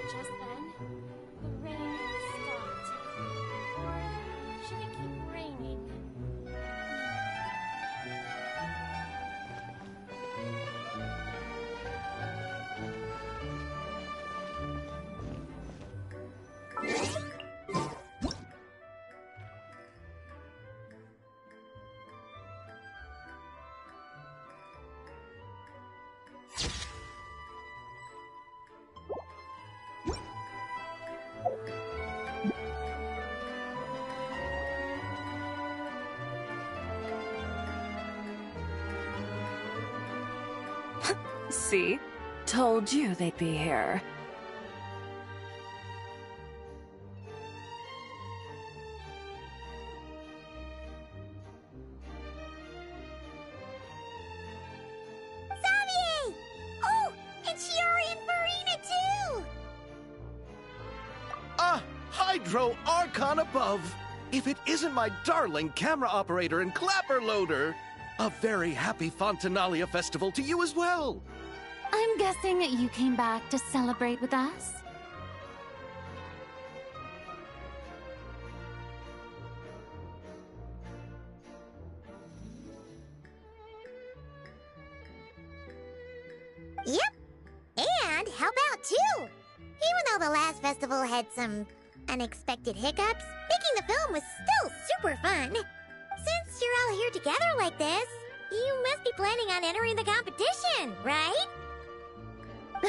Just then, the rain stopped. Or should it keep raining? See? Told you they'd be here. Xavier! Oh, and Shiori and Farina too! Ah, Hydro Archon above! If it isn't my darling camera operator and clapper loader! A very happy Fontanalia festival to you as well! I'm guessing you came back to celebrate with us? Yep. And how about two? Even though the last festival had some unexpected hiccups, making the film was still super fun. Since you're all here together like this, you must be planning on entering the competition, right?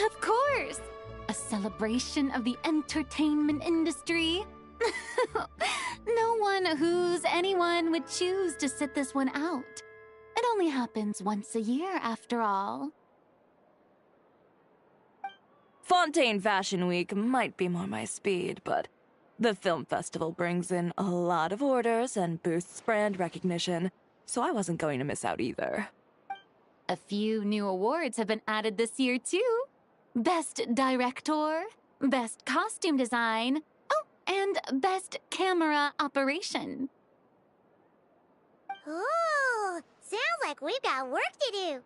Of course! A celebration of the entertainment industry. No one who's anyone would choose to sit this one out. It only happens once a year, after all. Fontaine Fashion Week might be more my speed, but the film festival brings in a lot of orders and boosts brand recognition, so I wasn't going to miss out either. A few new awards have been added this year, too. Best Director, Best Costume Design, oh, and Best Camera Operation. Ooh, sounds like we've got work to do.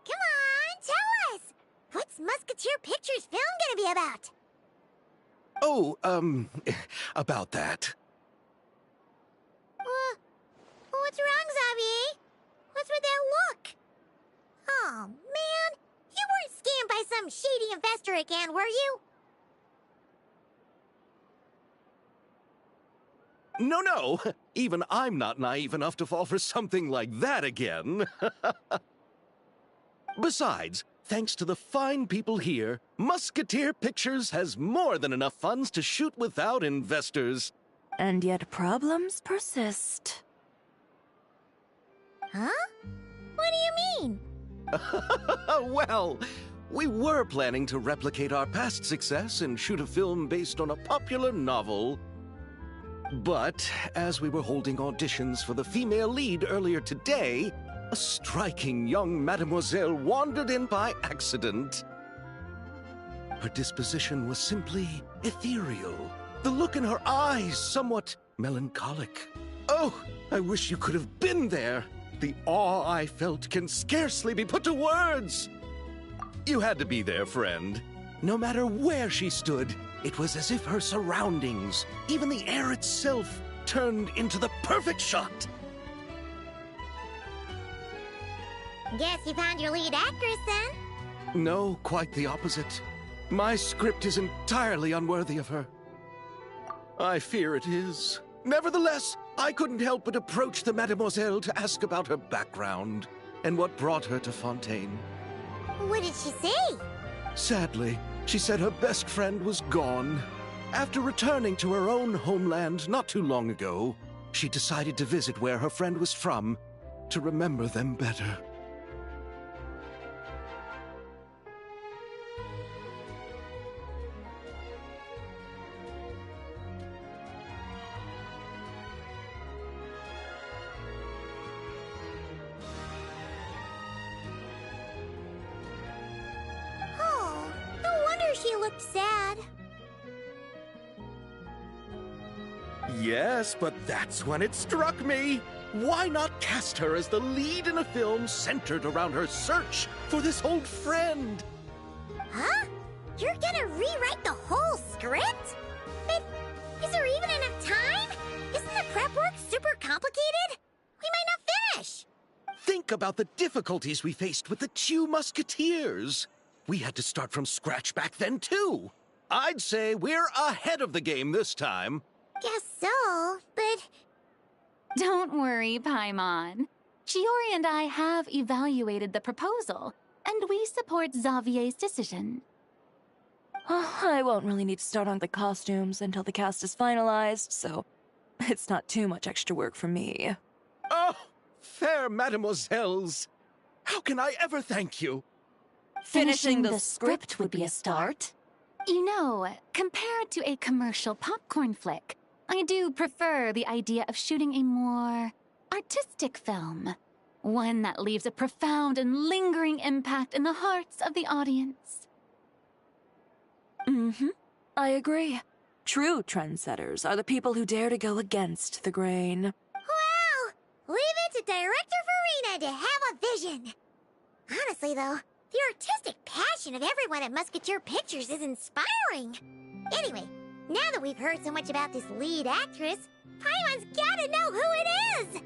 Come on, tell us! What's Musketeer Pictures film gonna be about? Oh, about that. What's wrong, Xavier? What's with that look? Oh, man. You weren't scammed by some shady investor again, were you? No. Even I'm not naive enough to fall for something like that again. Besides, thanks to the fine people here, Musketeer Pictures has more than enough funds to shoot without investors. And yet problems persist. Huh? What do you mean? Well, we were planning to replicate our past success and shoot a film based on a popular novel. But as we were holding auditions for the female lead earlier today, a striking young mademoiselle wandered in by accident. Her disposition was simply ethereal. The look in her eyes somewhat melancholic. Oh, I wish you could have been there. The awe I felt can scarcely be put to words. You had to be there, friend. No matter where she stood, it was as if her surroundings, even the air itself, turned into the perfect shot. Guess you found your lead actress, then? No, quite the opposite. My script is entirely unworthy of her. I fear it is. Nevertheless, I couldn't help but approach the mademoiselle to ask about her background and what brought her to Fontaine. What did she say? Sadly, she said her best friend was gone. After returning to her own homeland not too long ago, she decided to visit where her friend was from to remember them better. Oh, no wonder she looked sad. Yes, but that's when it struck me. Why not cast her as the lead in a film centered around her search for this old friend? Huh? You're gonna rewrite the whole script? But is there even enough time? Isn't the prep work super complicated? We might not finish. Think about the difficulties we faced with the two Musketeers. We had to start from scratch back then, too. I'd say we're ahead of the game this time. Guess so, but... Don't worry, Paimon. Shiori and I have evaluated the proposal, and we support Xavier's decision. I won't really need to start on the costumes until the cast is finalized, so it's not too much extra work for me. Oh, fair mademoiselles. How can I ever thank you? Finishing the script would be a start. You know, compared to a commercial popcorn flick, I do prefer the idea of shooting a more artistic film. One that leaves a profound and lingering impact in the hearts of the audience. I agree. True trendsetters are the people who dare to go against the grain. Wow! Leave it to Director Farina to have a vision. Honestly, though, the artistic passion of everyone at Musketeer Pictures is inspiring. Anyway, now that we've heard so much about this lead actress, Paimon's gotta know who it is!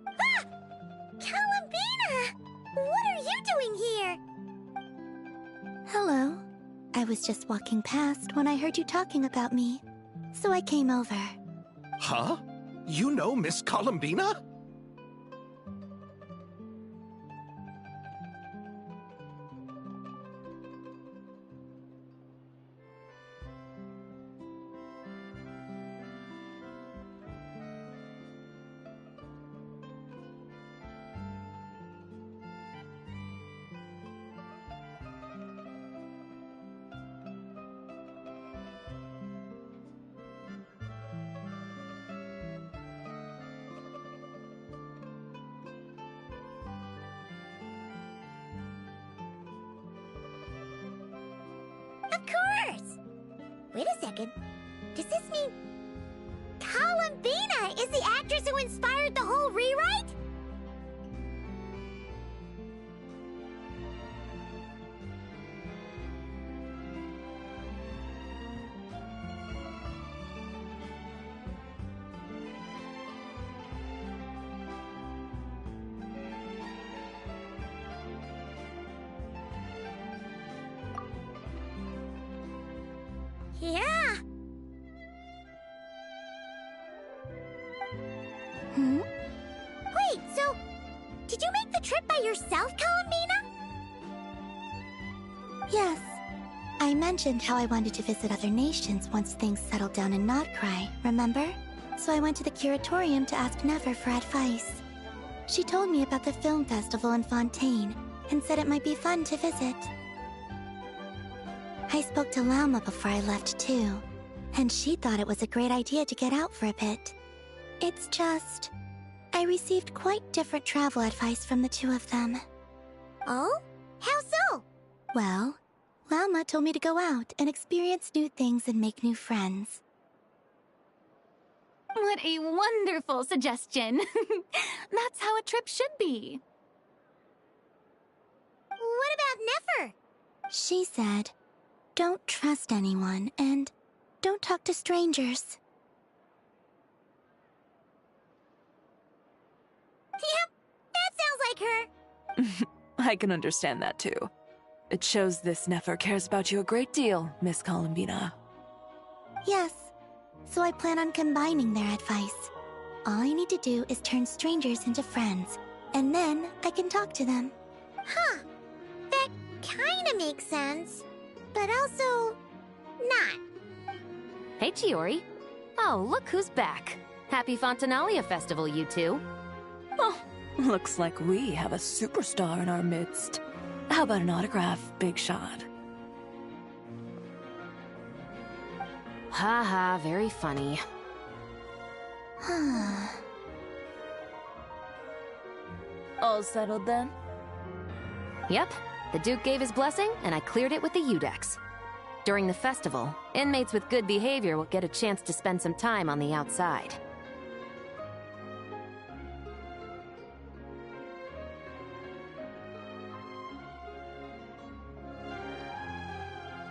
Ah! Columbina! What are you doing here? Hello. I was just walking past when I heard you talking about me, so I came over. Huh? You know Miss Columbina? Of course! Wait a second. Does this mean Columbina is the actress who inspired the whole rewrite? Yeah. Wait, so did you make the trip by yourself, Columbina? Yes. I mentioned how I wanted to visit other nations once things settled down in Notcry, remember? So I went to the curatorium to ask Never for advice. She told me about the film festival in Fontaine and said it might be fun to visit. I spoke to Lauma before I left too, and she thought it was a great idea to get out for a bit. It's just, I received quite different travel advice from the two of them. Oh? How so? Well, Lauma told me to go out and experience new things and make new friends. What a wonderful suggestion. That's how a trip should be. What about Nefer? She said, don't trust anyone and don't talk to strangers. Yep, that sounds like her. I can understand that too. It shows this Nefer cares about you a great deal, Miss Columbina. Yes, so I plan on combining their advice. All I need to do is turn strangers into friends, and then I can talk to them. Huh. That kinda makes sense. But also... not. Hey, Chiori. Oh, look who's back. Happy Fontanalia Festival, you two. Oh, looks like we have a superstar in our midst. How about an autograph, Big Shot? Haha, very funny. All settled then? Yep, the Duke gave his blessing, and I cleared it with the Udex. During the festival, inmates with good behavior will get a chance to spend some time on the outside.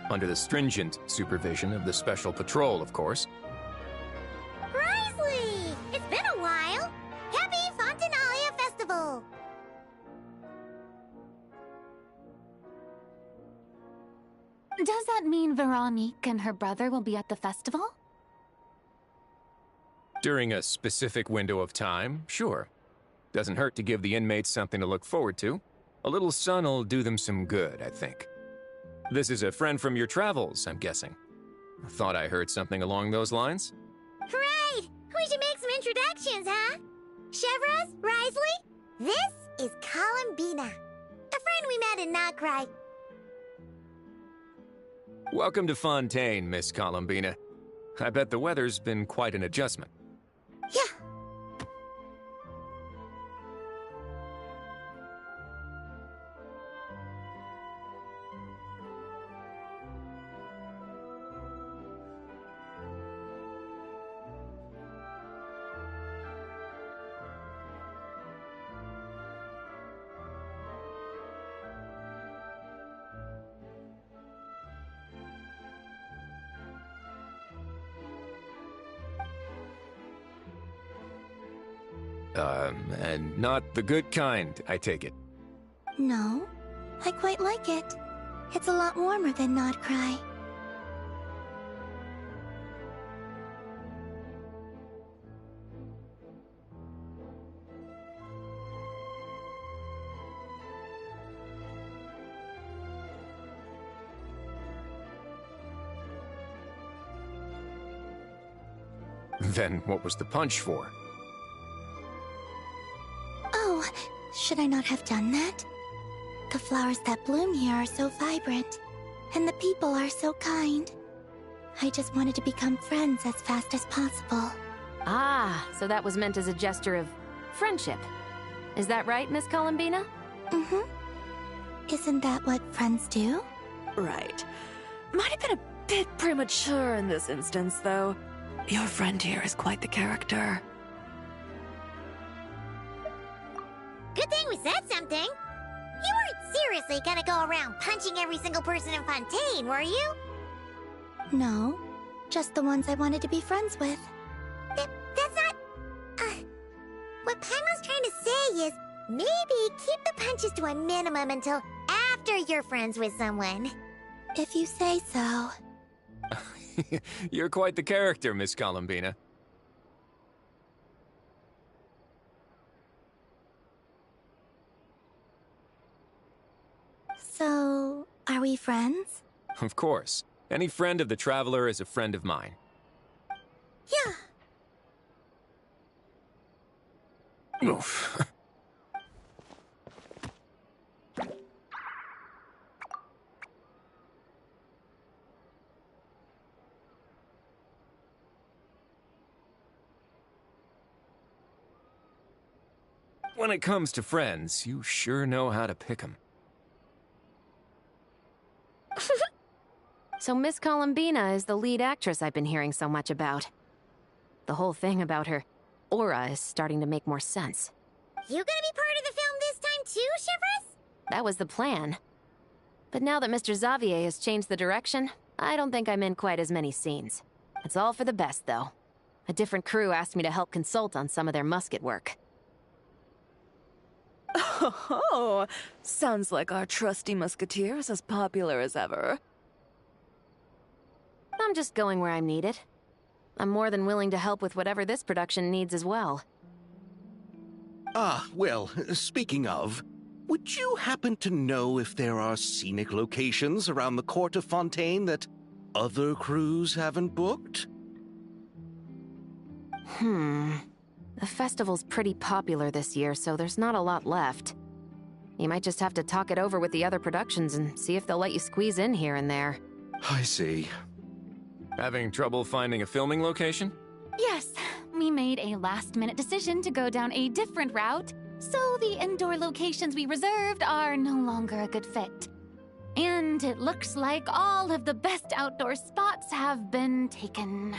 Under the stringent supervision of the Special Patrol, of course. Risley! It's been a while! Happy Fontanalia Festival! Does that mean Veronique and her brother will be at the festival? During a specific window of time, sure. Doesn't hurt to give the inmates something to look forward to. A little sun'll do them some good, I think. This is a friend from your travels, I'm guessing. Thought I heard something along those lines. Right! We should make some introductions, huh? Chevros, Risley, this is Columbina, a friend we met in Nocry. Welcome to Fontaine, Miss Columbina. I bet the weather's been quite an adjustment. Yeah. And not the good kind, I take it. No, I quite like it. It's a lot warmer than Nodcry. Then what was the punch for? Oh, should I not have done that? The flowers that bloom here are so vibrant, and the people are so kind. I just wanted to become friends as fast as possible. Ah, so that was meant as a gesture of friendship. Is that right, Miss Columbina? Mm-hmm. Isn't that what friends do? Right. Might have been a bit premature in this instance, though. Your friend here is quite the character. Good thing we said something. You weren't seriously gonna go around punching every single person in Fontaine, were you? No, just the ones I wanted to be friends with. That's not... what Paimon's trying to say is, maybe keep the punches to a minimum until after you're friends with someone. If you say so. You're quite the character, Miss Columbina. So, are we friends? Of course. Any friend of the Traveler is a friend of mine. Yeah. Oof. When it comes to friends, you sure know how to pick 'em. So Miss Columbina is the lead actress I've been hearing so much about. The whole thing about her aura is starting to make more sense. You gonna be part of the film this time too, Chevros? That was the plan. But now that Mr. Xavier has changed the direction, I don't think I'm in quite as many scenes. It's all for the best, though. A different crew asked me to help consult on some of their musket work. Oh, sounds like our trusty musketeer is as popular as ever. I'm just going where I'm needed. I'm more than willing to help with whatever this production needs as well. Ah, well, speaking of, would you happen to know if there are scenic locations around the court of Fontaine that other crews haven't booked? The festival's pretty popular this year, so there's not a lot left. You might just have to talk it over with the other productions and see if they'll let you squeeze in here and there. I see. Having trouble finding a filming location? Yes, we made a last-minute decision to go down a different route, so the indoor locations we reserved are no longer a good fit. And it looks like all of the best outdoor spots have been taken.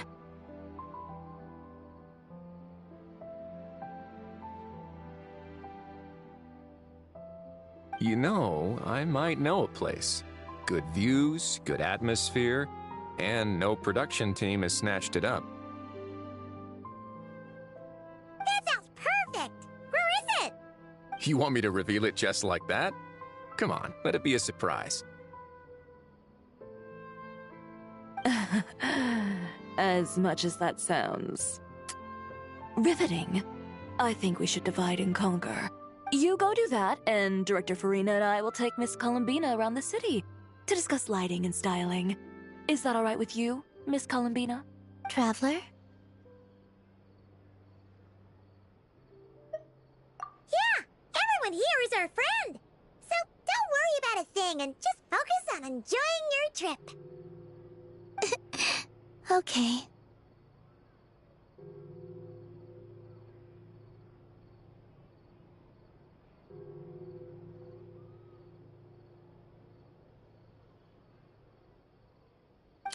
You know, I might know a place. Good views, good atmosphere, and no production team has snatched it up. That sounds perfect! Where is it? You want me to reveal it just like that? Come on, let it be a surprise. As much as that sounds riveting, I think we should divide and conquer. You go do that, and Director Farina and I will take Miss Columbina around the city to discuss lighting and styling. Is that all right with you, Miss Columbina? Traveler? Yeah! Everyone here is our friend! So don't worry about a thing and just focus on enjoying your trip. Okay.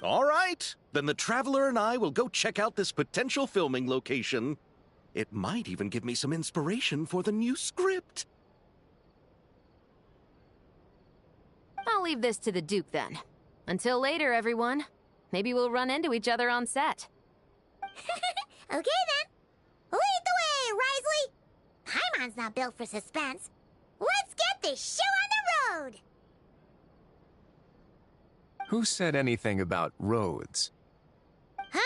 All right, then the Traveler and I will go check out this potential filming location. It might even give me some inspiration for the new script. I'll leave this to the Duke then. Until later, everyone. Maybe we'll run into each other on set. Okay then. Lead the way, Risley! Paimon's not built for suspense. Let's get this show on the road! Who said anything about roads? Huh?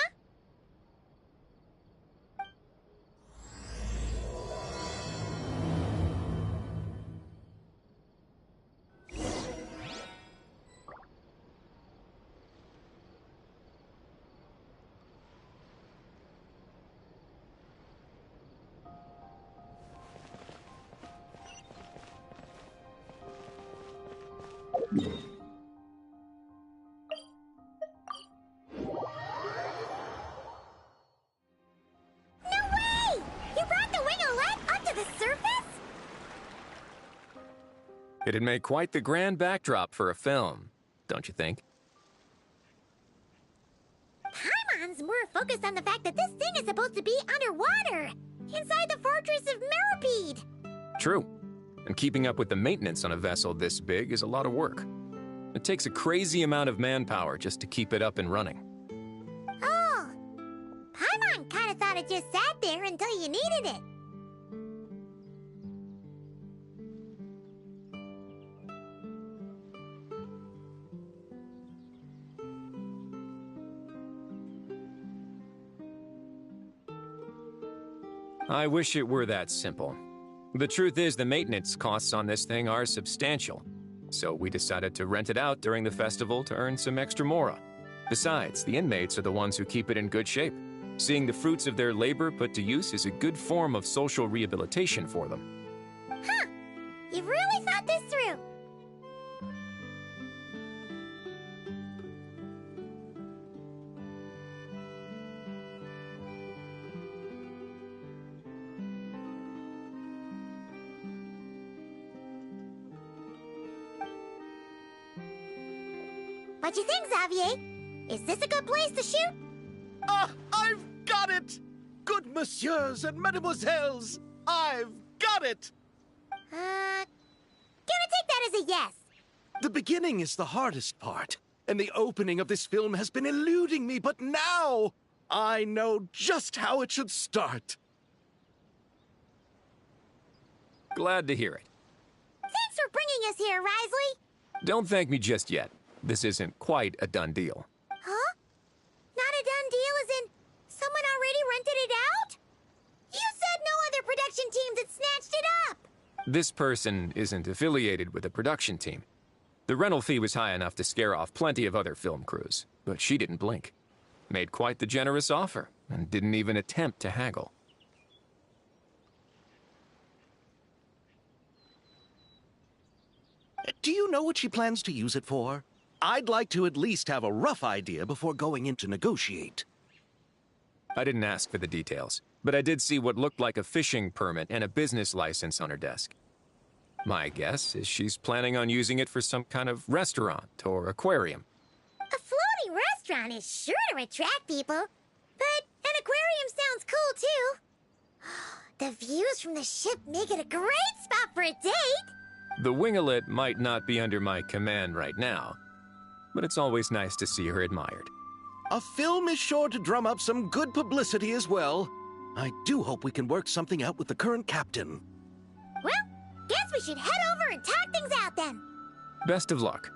It'd make quite the grand backdrop for a film, don't you think? Paimon's more focused on the fact that this thing is supposed to be underwater, inside the fortress of Meropide. True. And keeping up with the maintenance on a vessel this big is a lot of work. It takes a crazy amount of manpower just to keep it up and running. Oh, Paimon kind of thought it just sat there until you needed it. I wish it were that simple. The truth is, the maintenance costs on this thing are substantial. So we decided to rent it out during the festival to earn some extra mora. Besides, the inmates are the ones who keep it in good shape. Seeing the fruits of their labor put to use is a good form of social rehabilitation for them. Huh. You've really thought this through. What you think, Xavier? Is this a good place to shoot? Ah, I've got it! Good messieurs and mesdemoiselles, I've got it! Gonna take that as a yes. The beginning is the hardest part, and the opening of this film has been eluding me, but now I know just how it should start. Glad to hear it. joining us here, Risley? Don't thank me just yet. This isn't quite a done deal. Huh? Not a done deal as in someone already rented it out? You said no other production teams had snatched it up! This person isn't affiliated with a production team. The rental fee was high enough to scare off plenty of other film crews, but she didn't blink. Made quite the generous offer, and didn't even attempt to haggle. Do you know what she plans to use it for? I'd like to at least have a rough idea before going in to negotiate. I didn't ask for the details, but I did see what looked like a fishing permit and a business license on her desk. My guess is she's planning on using it for some kind of restaurant or aquarium. A floating restaurant is sure to attract people, but an aquarium sounds cool too. The views from the ship make it a great spot for a date. The winglet might not be under my command right now, but it's always nice to see her admired. A film is sure to drum up some good publicity as well. I do hope we can work something out with the current captain. Well, guess we should head over and talk things out then. Best of luck.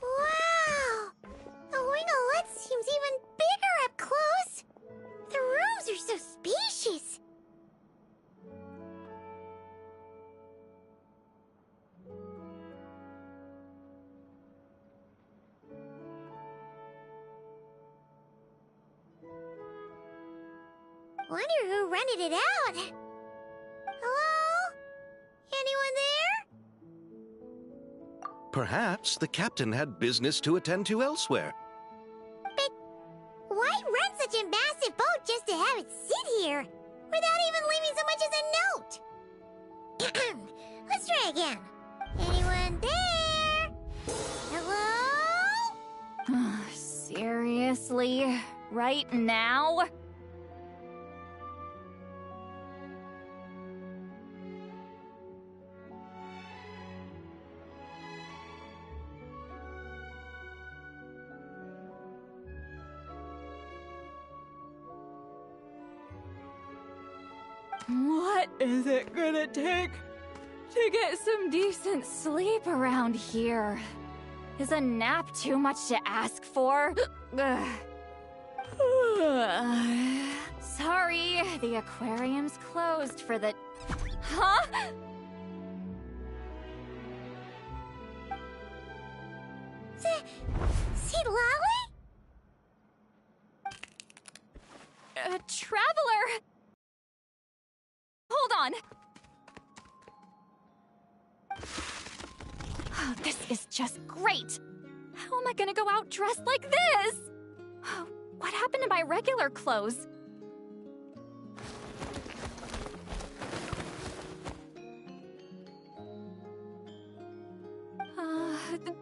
Wow! The winglet seems even bigger up close. The rooms are so spacious. Wonder who rented it out. Hello? Anyone there? Perhaps the captain had business to attend to elsewhere. But why rent such a massive boat just to have it sit here without even leaving so much as a note? Let's try again. Anyone there? Hello? Seriously? Right now? What is it gonna take to get some decent sleep around here? Is a nap too much to ask for? Sorry, the aquarium's closed for the... Huh? See Lolly? A traveler! Hold on! Oh, this is just great! How am I gonna go out dressed like this? Oh, what happened to my regular clothes?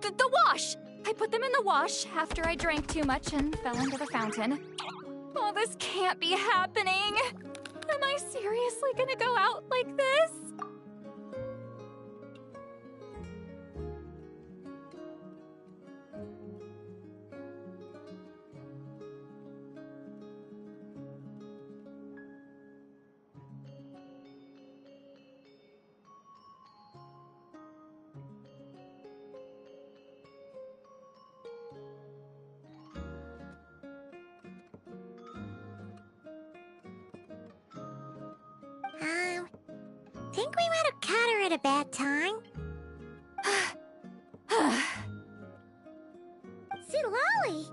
The wash! I put them in the wash after I drank too much and fell into the fountain. Oh, this can't be happening! Am I seriously gonna go out like this? Think we might have caught her at a bad time. See Lolly?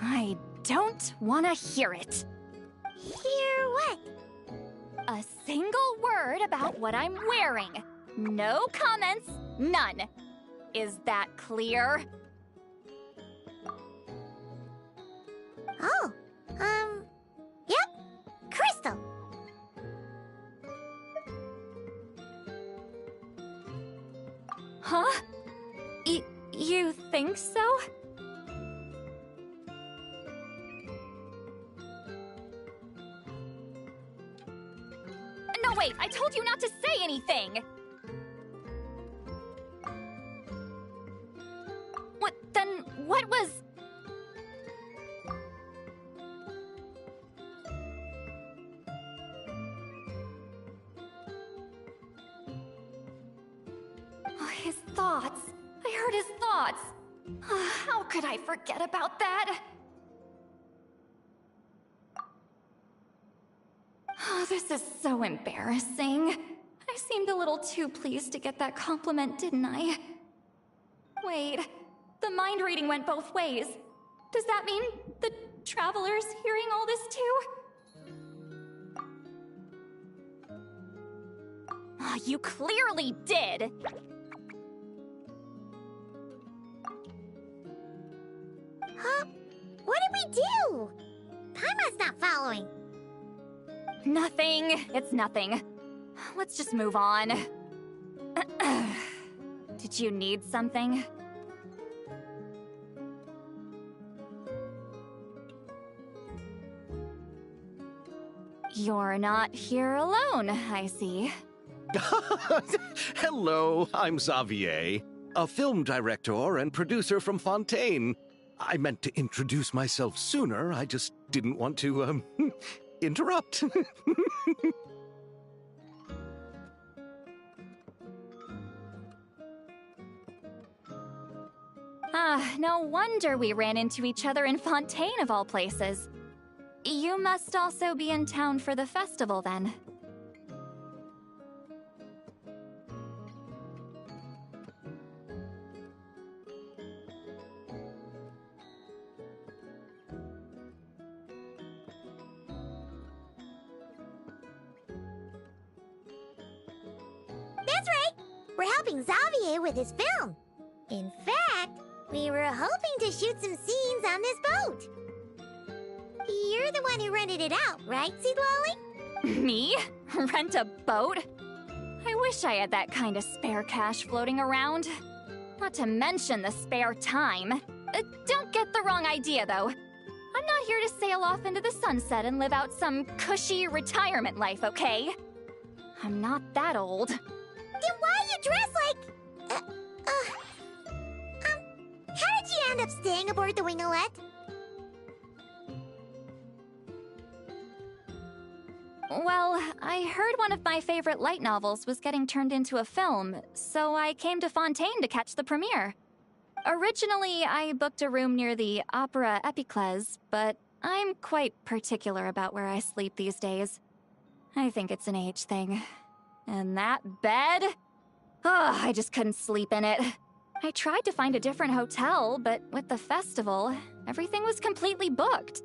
I don't want to hear it. Hear what? A single word about what I'm wearing. No comments, None. Is that clear? Oh, yep. Crystal. Huh? You think so? No, wait, I told you not to say anything! What was... Oh, his thoughts. I heard his thoughts. How could I forget about that? Oh, this is so embarrassing. I seemed a little too pleased to get that compliment, didn't I? Wait, the mind reading went both ways. Does that mean the Traveler's hearing all this too? Oh, you clearly did! Huh? What did we do? Paimon's not following. Nothing. It's nothing. Let's just move on. Did you need something? You're not here alone, I see. Hello, I'm Xavier, a film director and producer from Fontaine. I meant to introduce myself sooner, I just didn't want to, interrupt. No wonder we ran into each other in Fontaine of all places. You must also be in town for the festival, then. That's right. We're helping Xavier with his film. In fact, we were hoping to shoot some scenes on this boat. You're the one who rented it out, right, Seed Lolly? Me? Rent a boat? I wish I had that kind of spare cash floating around. Not to mention the spare time. Don't get the wrong idea, though. I'm not here to sail off into the sunset and live out some cushy retirement life, okay? I'm not that old. Then why you dress like... how did you end up staying aboard the Winglet? Well, I heard one of my favorite light novels was getting turned into a film, so I came to Fontaine to catch the premiere. Originally, I booked a room near the Opera Epicles, but I'm quite particular about where I sleep these days. I think it's an age thing. And that bed? Oh, I just couldn't sleep in it. I tried to find a different hotel, but with the festival, everything was completely booked.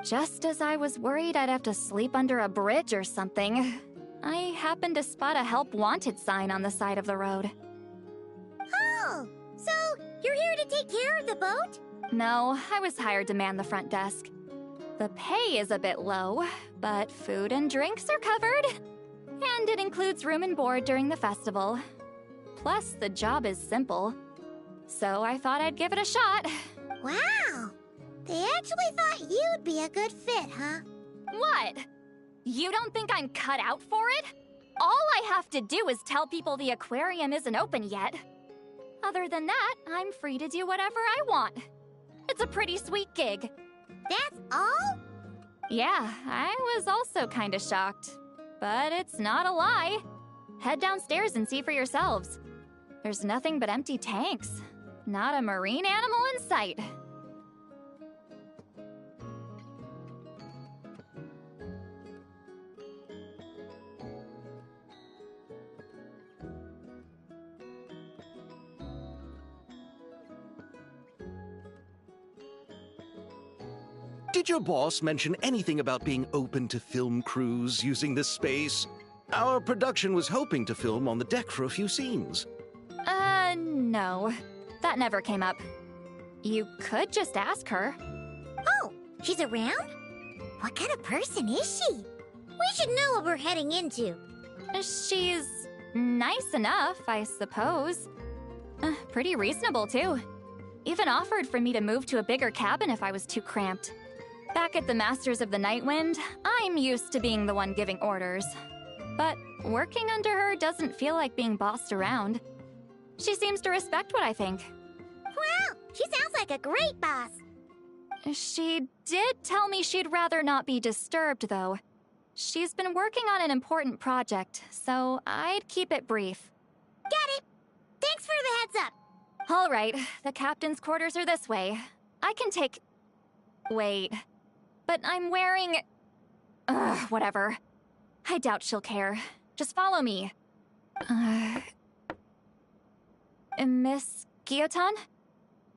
Just as I was worried I'd have to sleep under a bridge or something, I happened to spot a help wanted sign on the side of the road. Oh, so you're here to take care of the boat? No, I was hired to man the front desk. The pay is a bit low, but food and drinks are covered. And it includes room and board during the festival. Plus, the job is simple. So I thought I'd give it a shot. Wow! They actually thought you'd be a good fit, huh? What? You don't think I'm cut out for it? All I have to do is tell people the aquarium isn't open yet. Other than that, I'm free to do whatever I want. It's a pretty sweet gig. That's all? Yeah, I was also kinda shocked. But it's not a lie. Head downstairs and see for yourselves. There's nothing but empty tanks. Not a marine animal in sight. Did your boss mention anything about being open to film crews using this space? Our production was hoping to film on the deck for a few scenes. No, that never came up. You could just ask her. Oh, she's around? What kind of person is she? We should know what we're heading into. She's nice enough, I suppose. Pretty reasonable, too. Even offered for me to move to a bigger cabin if I was too cramped. Back at the Masters of the Night Wind, I'm used to being the one giving orders. But working under her doesn't feel like being bossed around. She seems to respect what I think. Wow, she sounds like a great boss. She did tell me she'd rather not be disturbed, though. She's been working on an important project, so I'd keep it brief. Got it. Thanks for the heads up. All right, the captain's quarters are this way. I can take... Wait. But I'm wearing... whatever. I doubt she'll care. Just follow me. Miss Guillotin?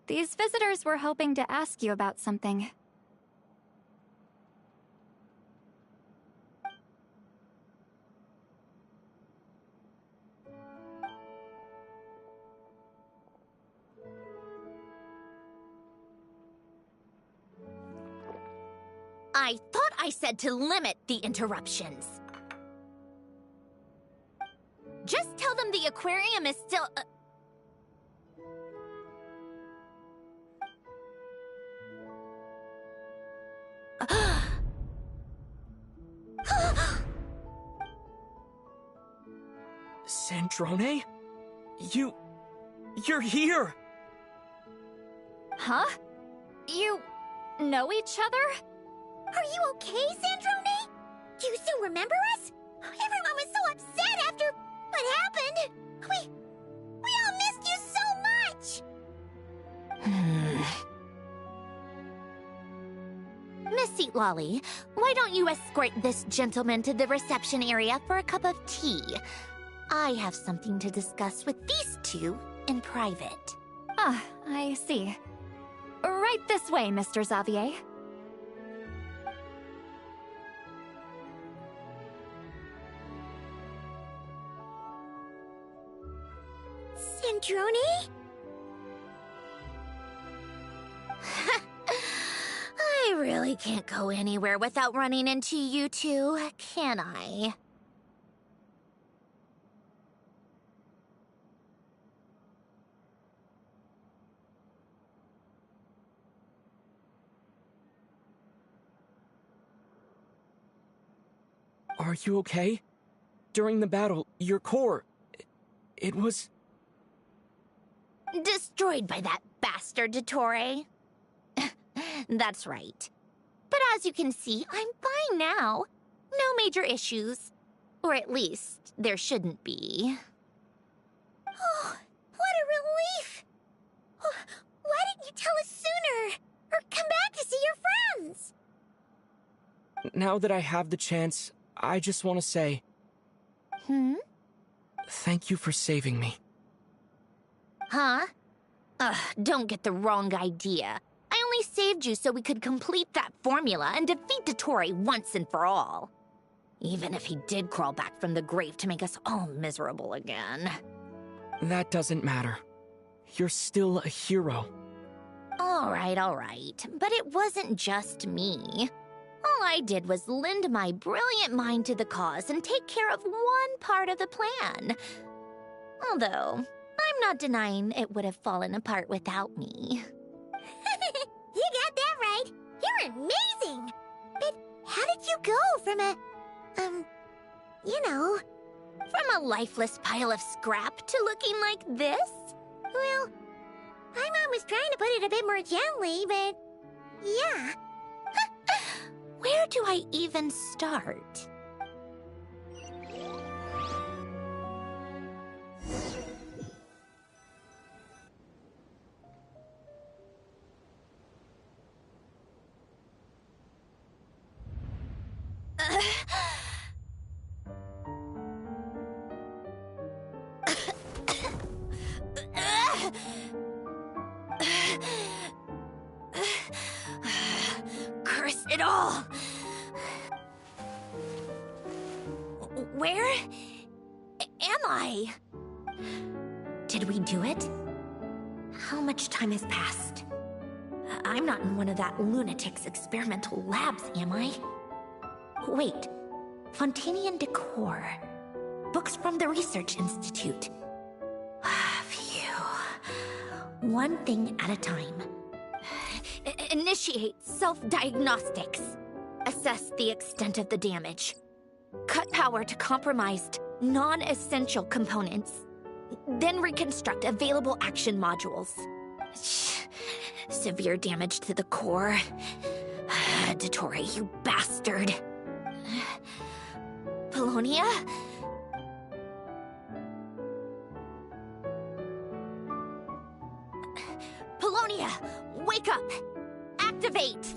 These visitors were hoping to ask you about something. I thought I said to limit the interruptions. Just tell them the aquarium is still... Sandrone? You're here! Huh? You know each other? Are you okay, Sandrone? Do you still remember us? Everyone was so upset after what happened. We all missed you so much. Miss Lolly, why don't you escort this gentleman to the reception area for a cup of tea? I have something to discuss with these two in private. Ah, I see. Right this way, Mr. Xavier. Sandrone? I really can't go anywhere without running into you two, can I? Are you okay? During the battle, your core... it was... Destroyed by that bastard Dottore. That's right. But as you can see, I'm fine now. No major issues. Or at least, there shouldn't be. Oh, what a relief! Why didn't you tell us sooner? Or come back to see your friends? Now that I have the chance, I just want to say... Thank you for saving me. Huh? Don't get the wrong idea. I only saved you so we could complete that formula and defeat Dottore once and for all. Even if he did crawl back from the grave to make us all miserable again. That doesn't matter. You're still a hero. All right. But it wasn't just me. All I did was lend my brilliant mind to the cause and take care of one part of the plan. Although, I'm not denying it would have fallen apart without me. You got that right. You're amazing. But how did you go from a... From a lifeless pile of scrap to looking like this? Well, my mom was trying to put it a bit more gently, but... yeah. Where do I even start? Curse it all! Where am I? Did we do it? How much time has passed? I'm not in one of that lunatic's experimental labs, am I? Wait, Fontaine decor. Books from the Research Institute. Phew. One thing at a time. Initiate self-diagnostics. Assess the extent of the damage. Cut power to compromised, non-essential components. Then reconstruct available action modules. Severe damage to the core. Dottore, you bastard. Polonia? Polonia, wake up! Activate!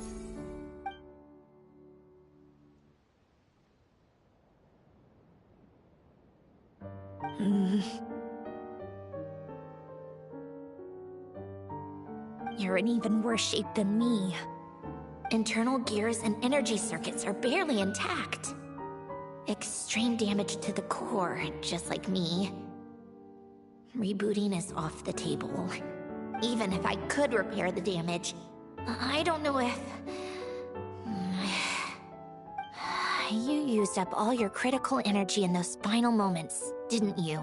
You're in even worse shape than me. Internal gears and energy circuits are barely intact. Extreme damage to the core, just like me. Rebooting is off the table. Even if I could repair the damage, I don't know if... You used up all your critical energy in those final moments, didn't you?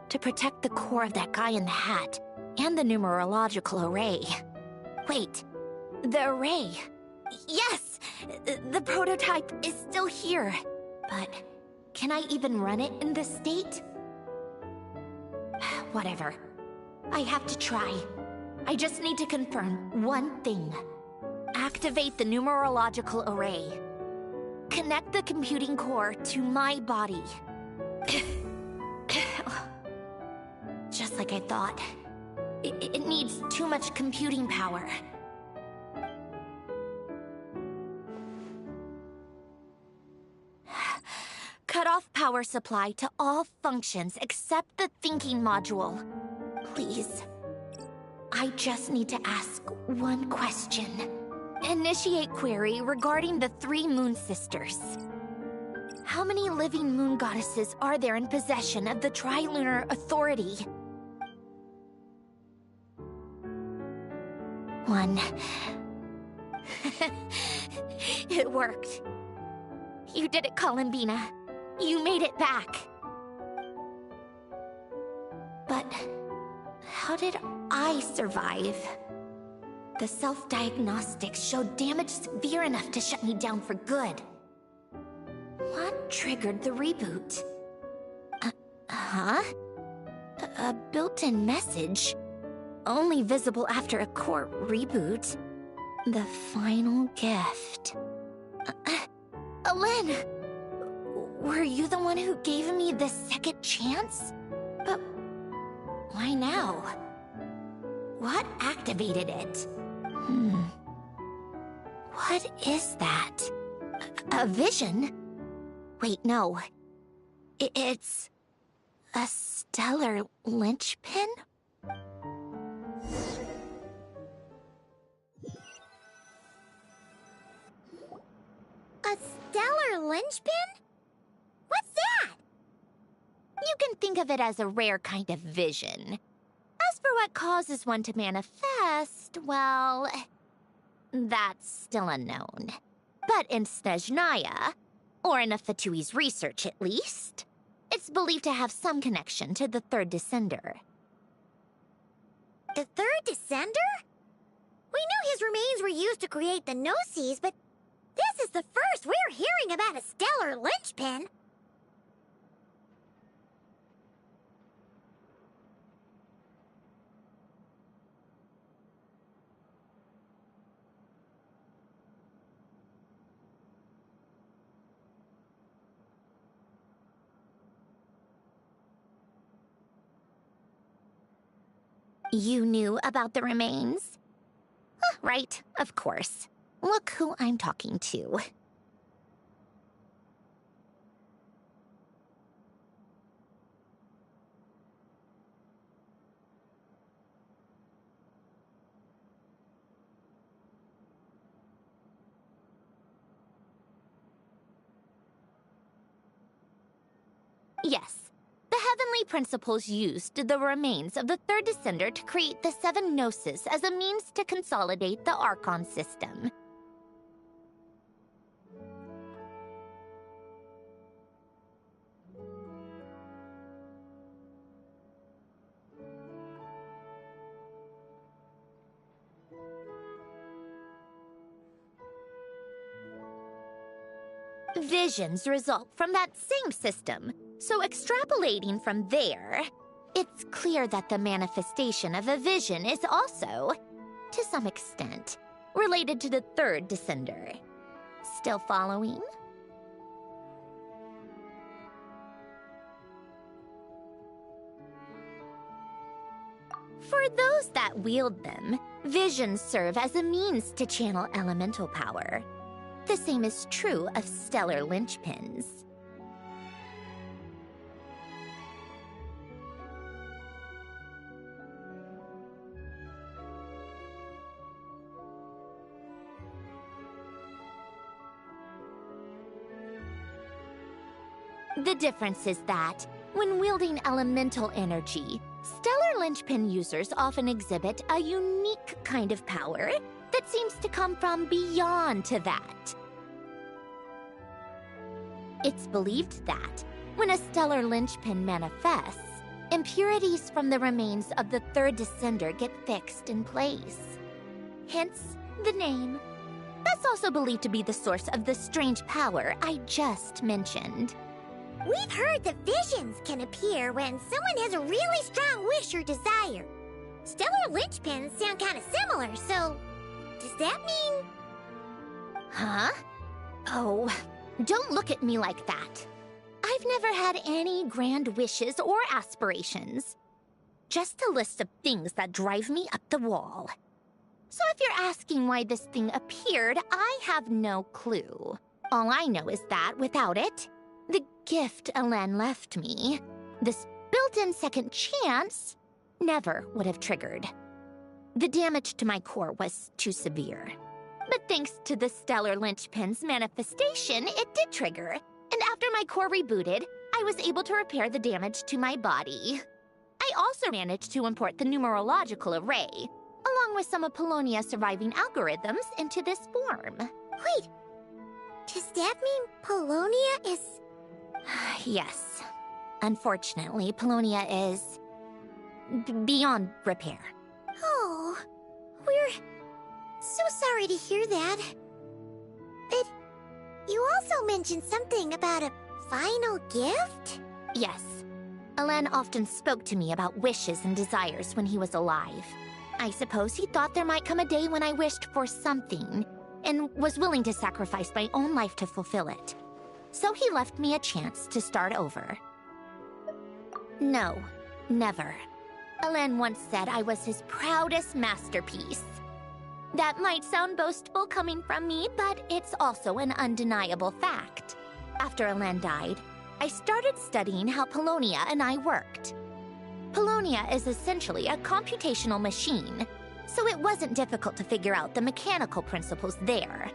To protect the core of that guy in the hat, and the numerological array. Wait, the array. Yes! The prototype is still here. But can I even run it in this state? Whatever. I have to try. I just need to confirm one thing. Activate the numerological array. Connect the computing core to my body. Just like I thought. It needs too much computing power. Cut off power supply to all functions except the thinking module. Please. I just need to ask one question. Initiate query regarding the 3 Moon Sisters. How many living moon goddesses are there in possession of the Trilunar Authority? 1. It worked. You did it, Columbina. You made it back. But how did I survive? The self-diagnostics showed damage severe enough to shut me down for good. What triggered the reboot? A built-in message? Only visible after a core reboot. The final gift. Alen! Were you the one who gave me the second chance? But why now? What activated it? What is that? A vision? Wait, no. It's... a stellar linchpin? A stellar linchpin? What's that? You can think of it as a rare kind of vision. As for what causes one to manifest, well... that's still unknown. But in Snezhnaya, or in Afatui's research at least, it's believed to have some connection to the third descender. The third descender? We knew his remains were used to create the Gnosis, but this is the first we're hearing about a stellar linchpin. You knew about the remains? Right, of course. Look who I'm talking to. Yes, The heavenly principles used the remains of the third descender to create the seven gnosis as a means to consolidate the Archon system. Visions result from that same system, so extrapolating from there, it's clear that the manifestation of a vision is also, to some extent, related to the third descender. Still following? For those that wield them, visions serve as a means to channel elemental power. The same is true of stellar linchpins. The difference is that, when wielding elemental energy, stellar linchpin users often exhibit a unique kind of power that seems to come from beyond to that. It's believed that, when a stellar linchpin manifests, impurities from the remains of the third descender get fixed in place. Hence, the name. That's also believed to be the source of the strange power I just mentioned. We've heard that visions can appear when someone has a really strong wish or desire. Stellar linchpins sound kind of similar, so does that mean... Huh? Oh, don't look at me like that. I've never had any grand wishes or aspirations. Just a list of things that drive me up the wall. So if you're asking why this thing appeared, I have no clue. All I know is that without it, the gift Alen left me, this built-in second chance, never would have triggered. The damage to my core was too severe. But thanks to the stellar linchpin's manifestation, it did trigger. And after my core rebooted, I was able to repair the damage to my body. I also managed to import the numerological array, along with some of Polonia's surviving algorithms, into this form. Wait, does that mean Polonia is... Yes. Unfortunately, Polonia is... beyond repair. Oh, we're so sorry to hear that. But you also mentioned something about a final gift? Yes. Alen often spoke to me about wishes and desires when he was alive. I suppose he thought there might come a day when I wished for something, and was willing to sacrifice my own life to fulfill it. So he left me a chance to start over. No, never. Alen once said I was his proudest masterpiece. That might sound boastful coming from me, but it's also an undeniable fact. After Alen died, I started studying how Polonia and I worked. Polonia is essentially a computational machine, so it wasn't difficult to figure out the mechanical principles there.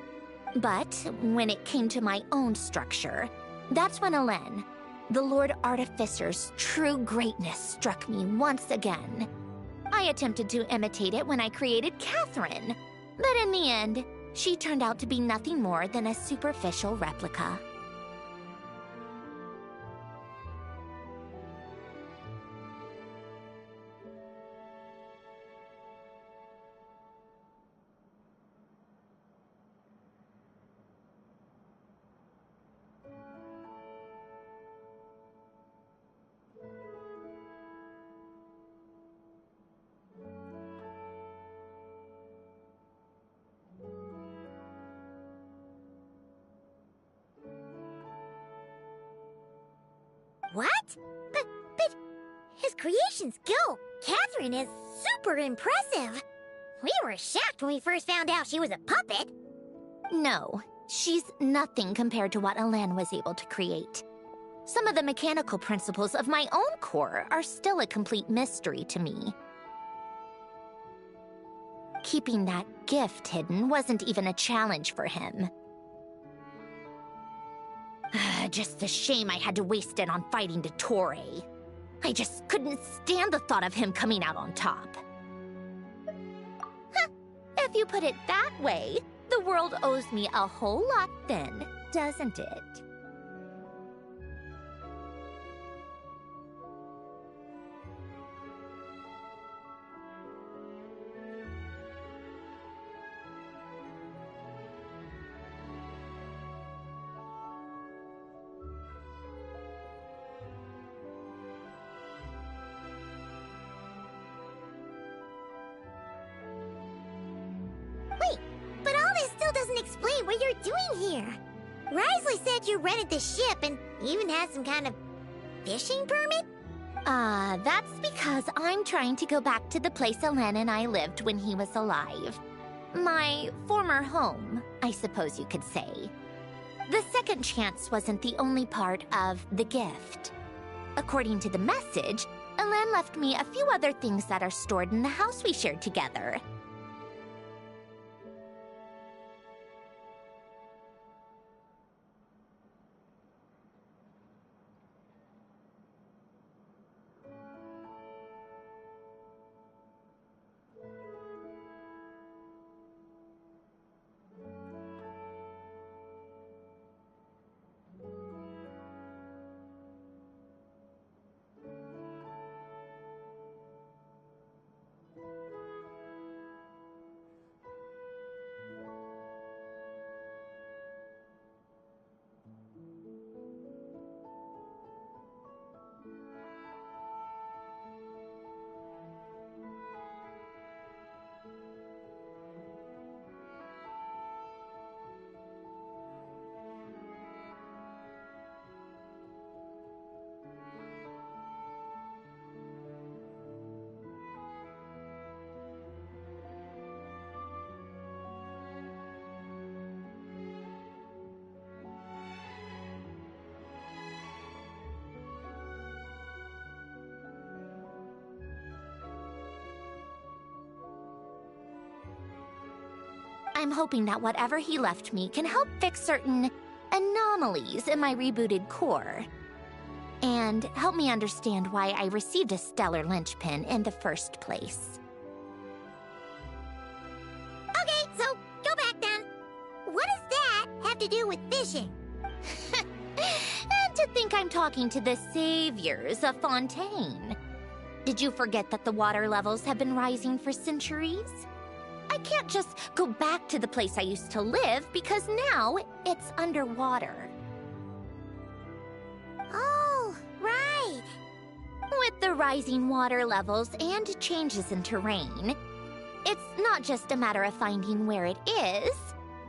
But when it came to my own structure, that's when Alen, the Lord Artificer's true greatness, struck me once again. I attempted to imitate it when I created Catherine, but in the end, she turned out to be nothing more than a superficial replica. What? But his creation skill, Catherine, is super impressive. We were shocked when we first found out she was a puppet. No, she's nothing compared to what Alen was able to create. Some of the mechanical principles of my own core are still a complete mystery to me. Keeping that gift hidden wasn't even a challenge for him. Just a shame I had to waste it on fighting Dottore. I just couldn't stand the thought of him coming out on top. Huh, if you put it that way, the world owes me a whole lot then, doesn't it? But all this still doesn't explain what you're doing here. Risley said you rented the ship and even had some kind of fishing permit? That's because I'm trying to go back to the place Alan and I lived when he was alive. My former home, I suppose you could say. The second chance wasn't the only part of the gift. According to the message, Alan left me a few other things that are stored in the house we shared together. I'm hoping that whatever he left me can help fix certain anomalies in my rebooted core. And help me understand why I received a stellar linchpin in the first place. Okay, so go back then. What does that have to do with fishing? And to think I'm talking to the saviors of Fontaine. Did you forget that the water levels have been rising for centuries? I can't just go back to the place I used to live because now it's underwater. Oh, right. With the rising water levels and changes in terrain, it's not just a matter of finding where it is,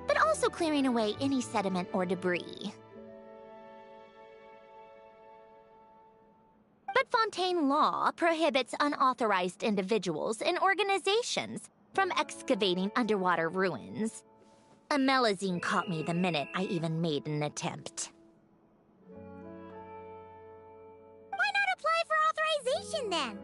but also clearing away any sediment or debris. But Fontaine law prohibits unauthorized individuals and organizations from excavating underwater ruins. A Melazine caught me the minute I even made an attempt. Why not apply for authorization then?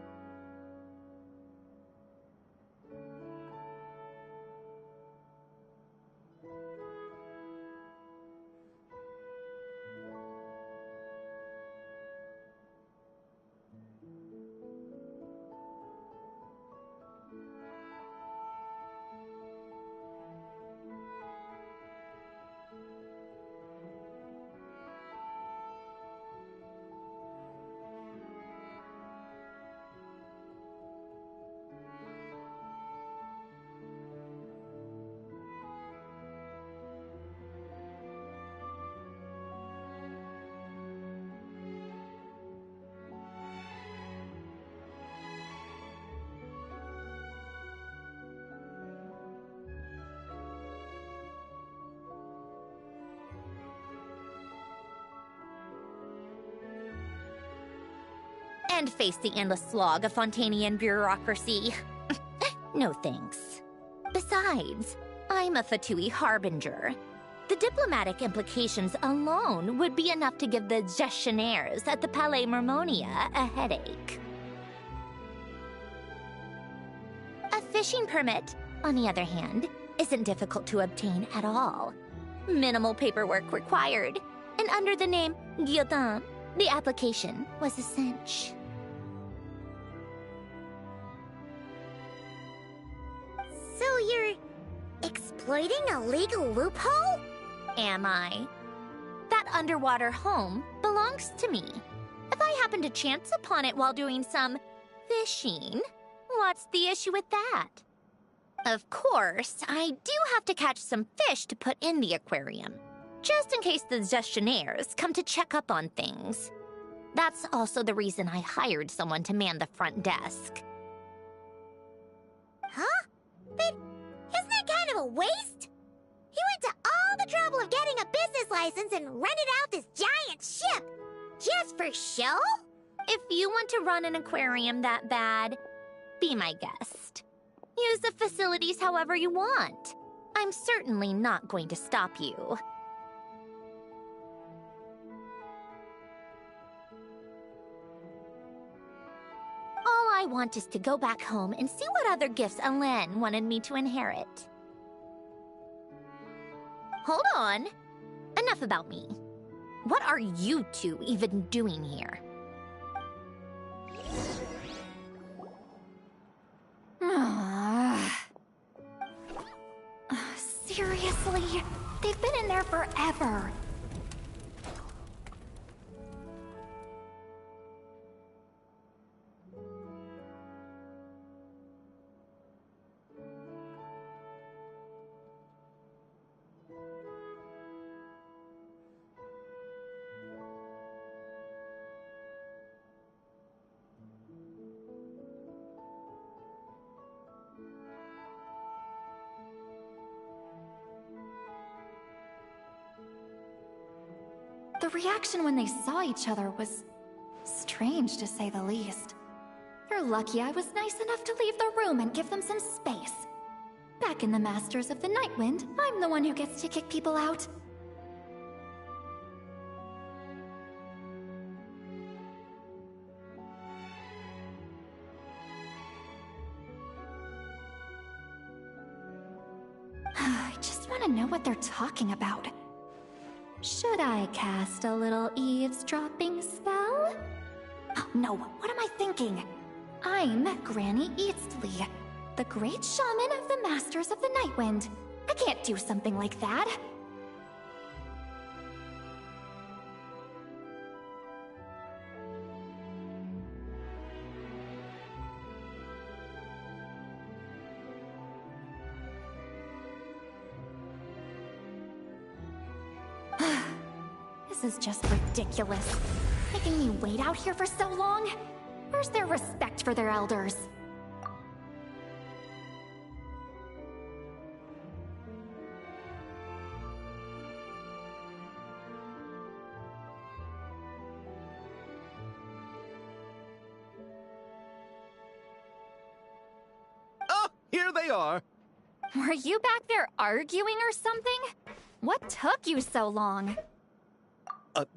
And face the endless slog of Fontainian bureaucracy. No thanks. Besides, I'm a Fatui harbinger. The diplomatic implications alone would be enough to give the gestionnaires at the Palais Mermonia a headache. A fishing permit, on the other hand, isn't difficult to obtain at all. Minimal paperwork required, and under the name Guillotin, the application was a cinch. you're exploiting a legal loophole? Am I? That underwater home belongs to me. If I happen to chance upon it while doing some fishing, what's the issue with that? Of course, I do have to catch some fish to put in the aquarium, just in case the gestionnaires come to check up on things. That's also the reason I hired someone to man the front desk. Huh? But isn't that kind of a waste? He went to all the trouble of getting a business license and rented out this giant ship. Just for show? If you want to run an aquarium that bad, be my guest. Use the facilities however you want. I'm certainly not going to stop you. All I want is to go back home and see what other gifts Alen wanted me to inherit. Hold on. Enough about me. What are you two even doing here? Seriously? They've been in there forever. The reaction when they saw each other was strange, to say the least. You're lucky I was nice enough to leave the room and give them some space. Back in the Masters of the Nightwind, I'm the one who gets to kick people out. I just want to know what they're talking about. Should I cast a little eavesdropping spell? Oh, no, what am I thinking? I'm Granny Eastley, the great shaman of the Masters of the Nightwind. I can't do something like that. This is just ridiculous. Making me wait out here for so long? Where's their respect for their elders? Oh, here they are. Were you back there arguing or something? What took you so long?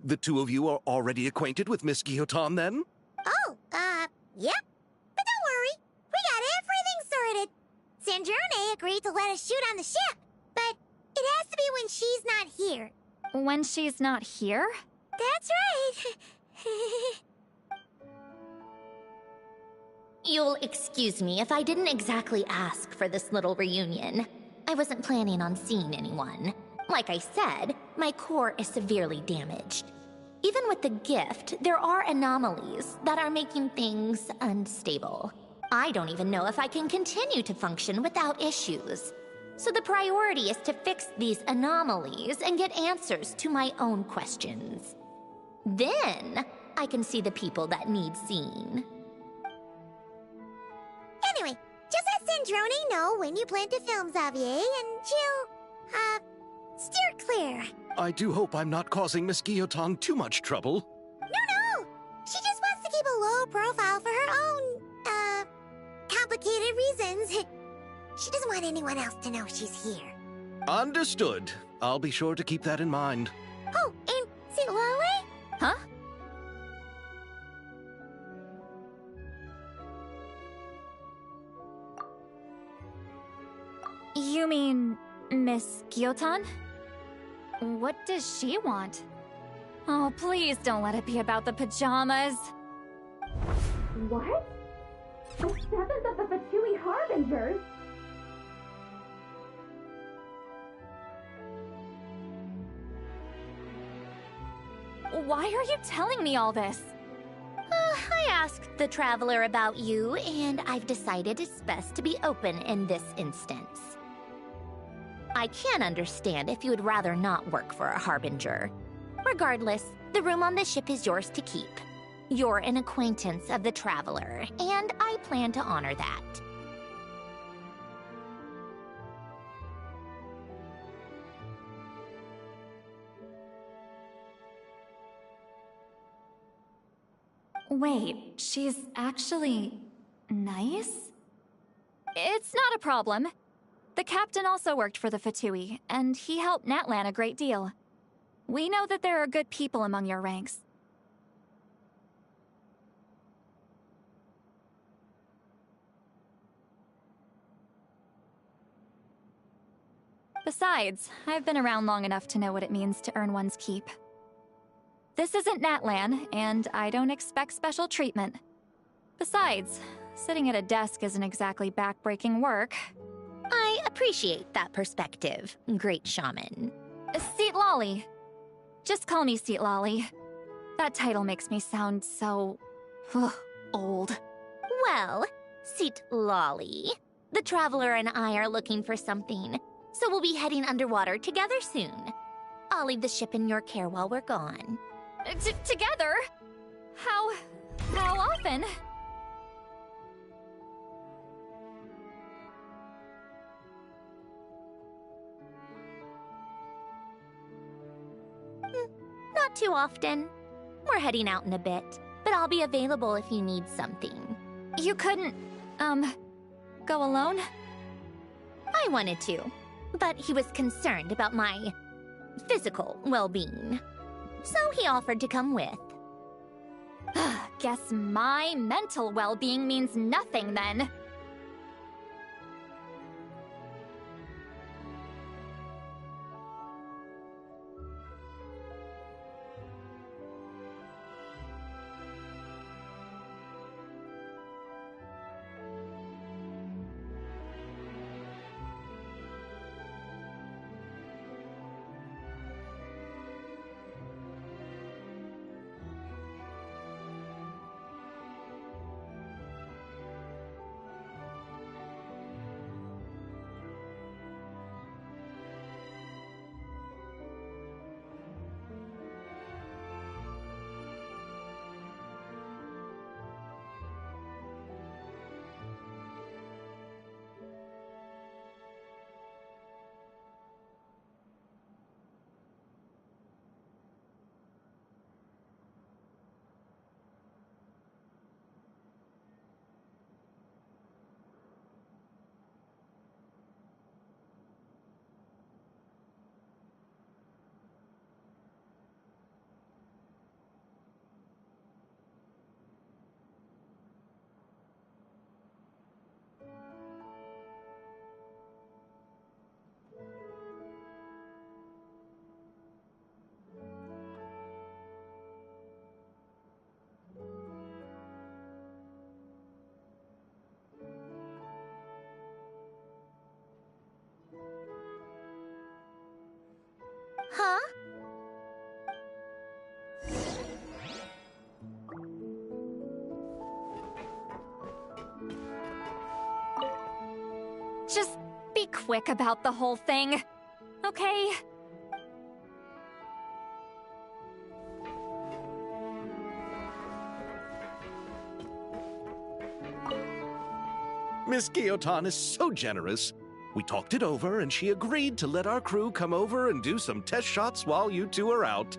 The two of you are already acquainted with Miss Guillotin, then? Oh, yep. But don't worry, we got everything sorted. Sandrone agreed to let us shoot on the ship, but it has to be when she's not here. When she's not here? That's right. You'll excuse me if I didn't exactly ask for this little reunion. I wasn't planning on seeing anyone. Like I said, my core is severely damaged. Even with the gift, there are anomalies that are making things unstable. I don't even know if I can continue to function without issues. So the priority is to fix these anomalies and get answers to my own questions. Then, I can see the people that need seeing. Anyway, just let Sandrone know when you plan to film Xavier, and she'll, steer clear. I do hope I'm not causing Miss Guillotin too much trouble. No! She just wants to keep a low profile for her own, complicated reasons. She doesn't want anyone else to know she's here. Understood. I'll be sure to keep that in mind. Oh, and see Lale? Huh? You mean Miss Guillotin? What does she want? Oh, please don't let it be about the pajamas. What? The seventh of the Fatui Harbingers? Why are you telling me all this? I asked the Traveler about you, and I've decided it's best to be open in this instance. I can understand if you would rather not work for a Harbinger. Regardless, the room on the ship is yours to keep. You're an acquaintance of the Traveler, and I plan to honor that. Wait, she's actually nice? It's not a problem. The captain also worked for the Fatui, and he helped Natlan a great deal. We know that there are good people among your ranks. Besides, I've been around long enough to know what it means to earn one's keep. This isn't Natlan, and I don't expect special treatment. Besides, sitting at a desk isn't exactly back-breaking work. I appreciate that perspective, Great Shaman. Seat Lolly. Just call me Seat Lolly. That title makes me sound so... old. Well, Seat Lolly, the Traveler and I are looking for something, so we'll be heading underwater together soon. I'll leave the ship in your care while we're gone. Together? How often? Not too often. We're heading out in a bit, but I'll be available if you need something. You couldn't, go alone? I wanted to, but he was concerned about my physical well-being. So he offered to come with. Guess my mental well-being means nothing then. Huh? Just be quick about the whole thing, okay? Miss Guillotin is so generous. We talked it over, and she agreed to let our crew come over and do some test shots while you two are out.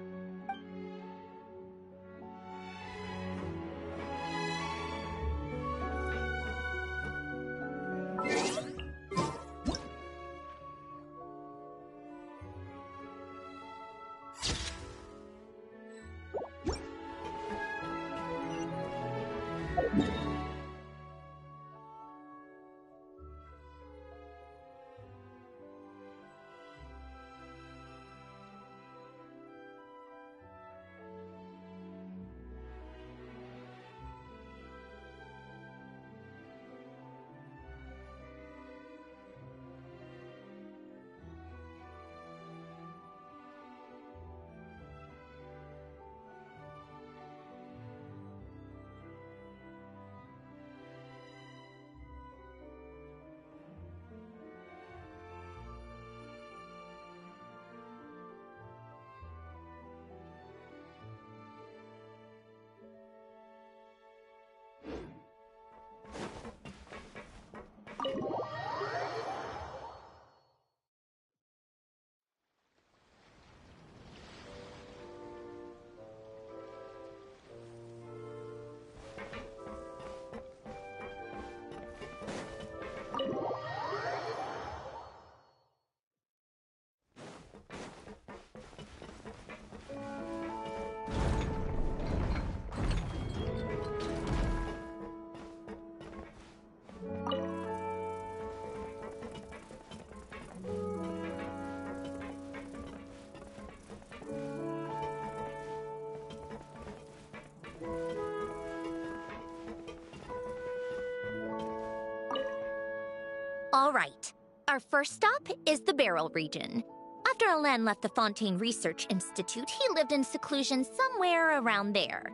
All right. Our first stop is the Beryl region. After Alain left the Fontaine Research Institute, he lived in seclusion somewhere around there.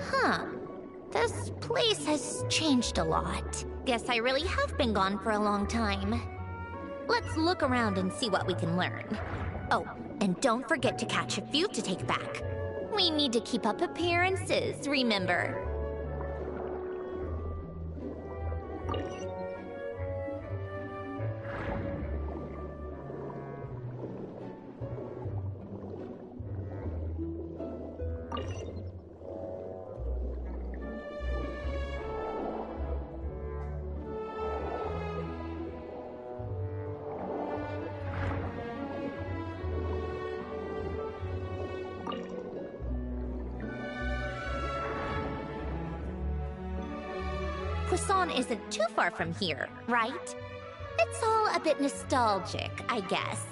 Huh. This place has changed a lot. Guess I really have been gone for a long time. Let's look around and see what we can learn. Oh, and don't forget to catch a few to take back. We need to keep up appearances, remember? Poisson isn't too far from here, right? It's all a bit nostalgic, I guess.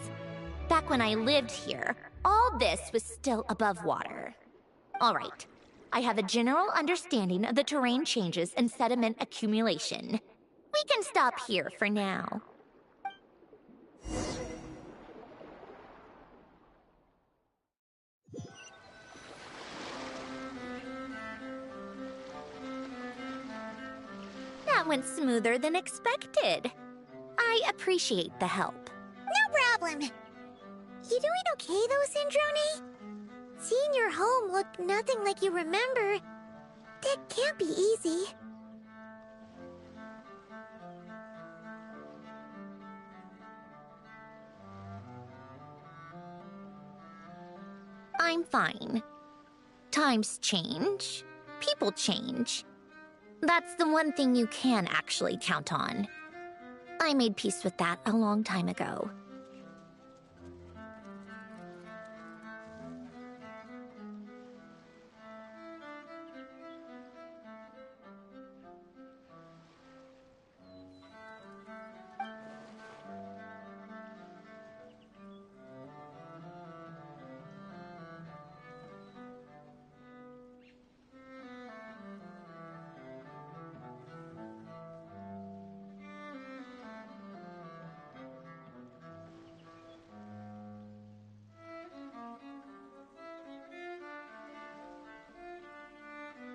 Back when I lived here, all this was still above water. All right, I have a general understanding of the terrain changes and sediment accumulation. We can stop here for now. That went smoother than expected. I appreciate the help. No problem. You doing okay though, Sandrone? Seeing your home look nothing like you remember, that can't be easy. I'm fine. Times change. People change. That's the one thing you can actually count on. I made peace with that a long time ago.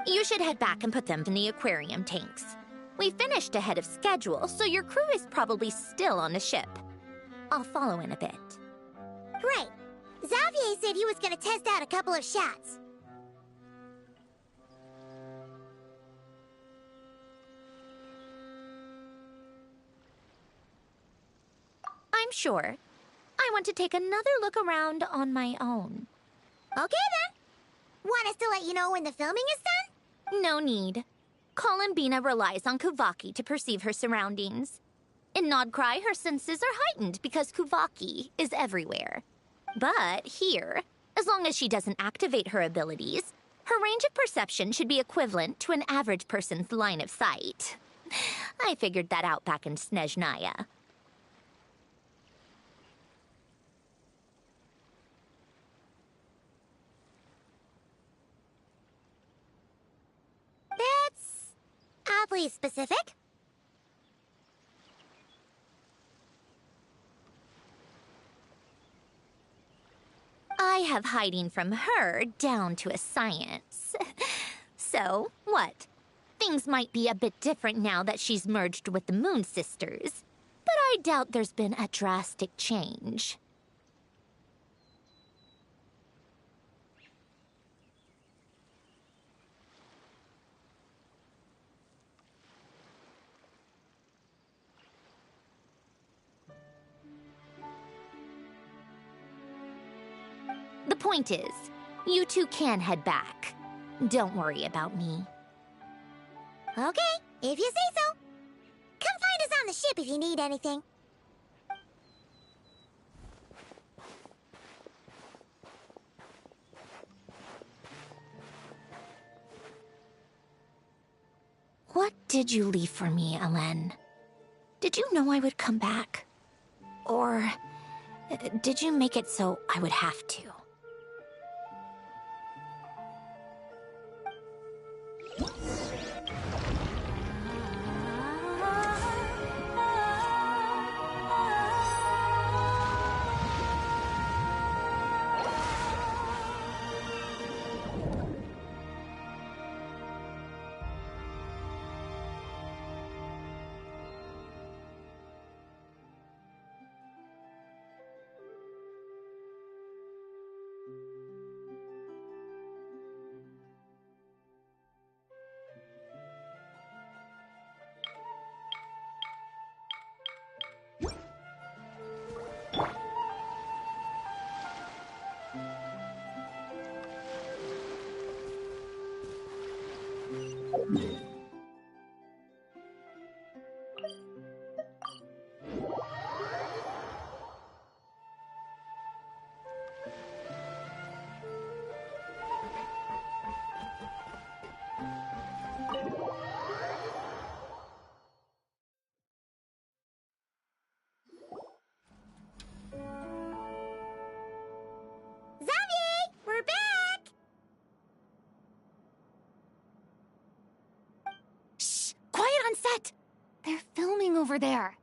You should head back and put them in the aquarium tanks. We finished ahead of schedule, so your crew is probably still on the ship. I'll follow in a bit. Right. Xavier said he was gonna test out a couple of shots. I'm sure. I want to take another look around on my own. Okay then. Want us to let you know when the filming is done? No need. Columbina relies on Kuvaki to perceive her surroundings. In Nodcry, her senses are heightened because Kuvaki is everywhere. But here, as long as she doesn't activate her abilities, her range of perception should be equivalent to an average person's line of sight. I figured that out back in Snezhnaya. That's oddly specific. I have hiding from her down to a science. So, what? Things might be a bit different now that she's merged with the Moon Sisters, but I doubt there's been a drastic change. The point is, you two can head back. Don't worry about me. Okay, if you say so. Come find us on the ship if you need anything. What did you leave for me, Ellen? Did you know I would come back? Or did you make it so I would have to? Xavier, we're back! Shh! Quiet on set! They're filming over there.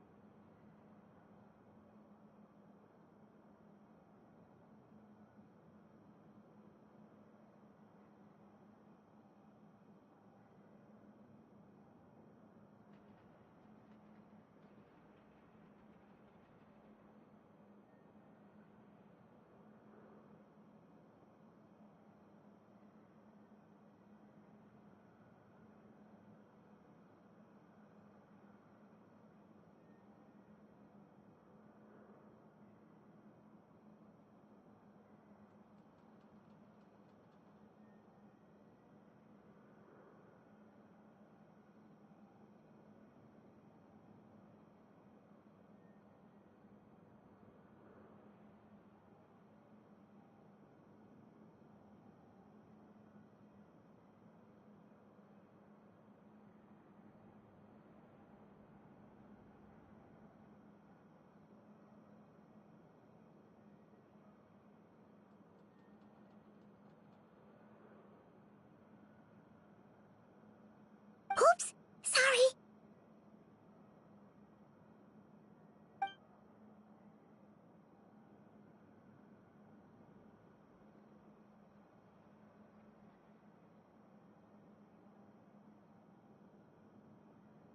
Oops, sorry.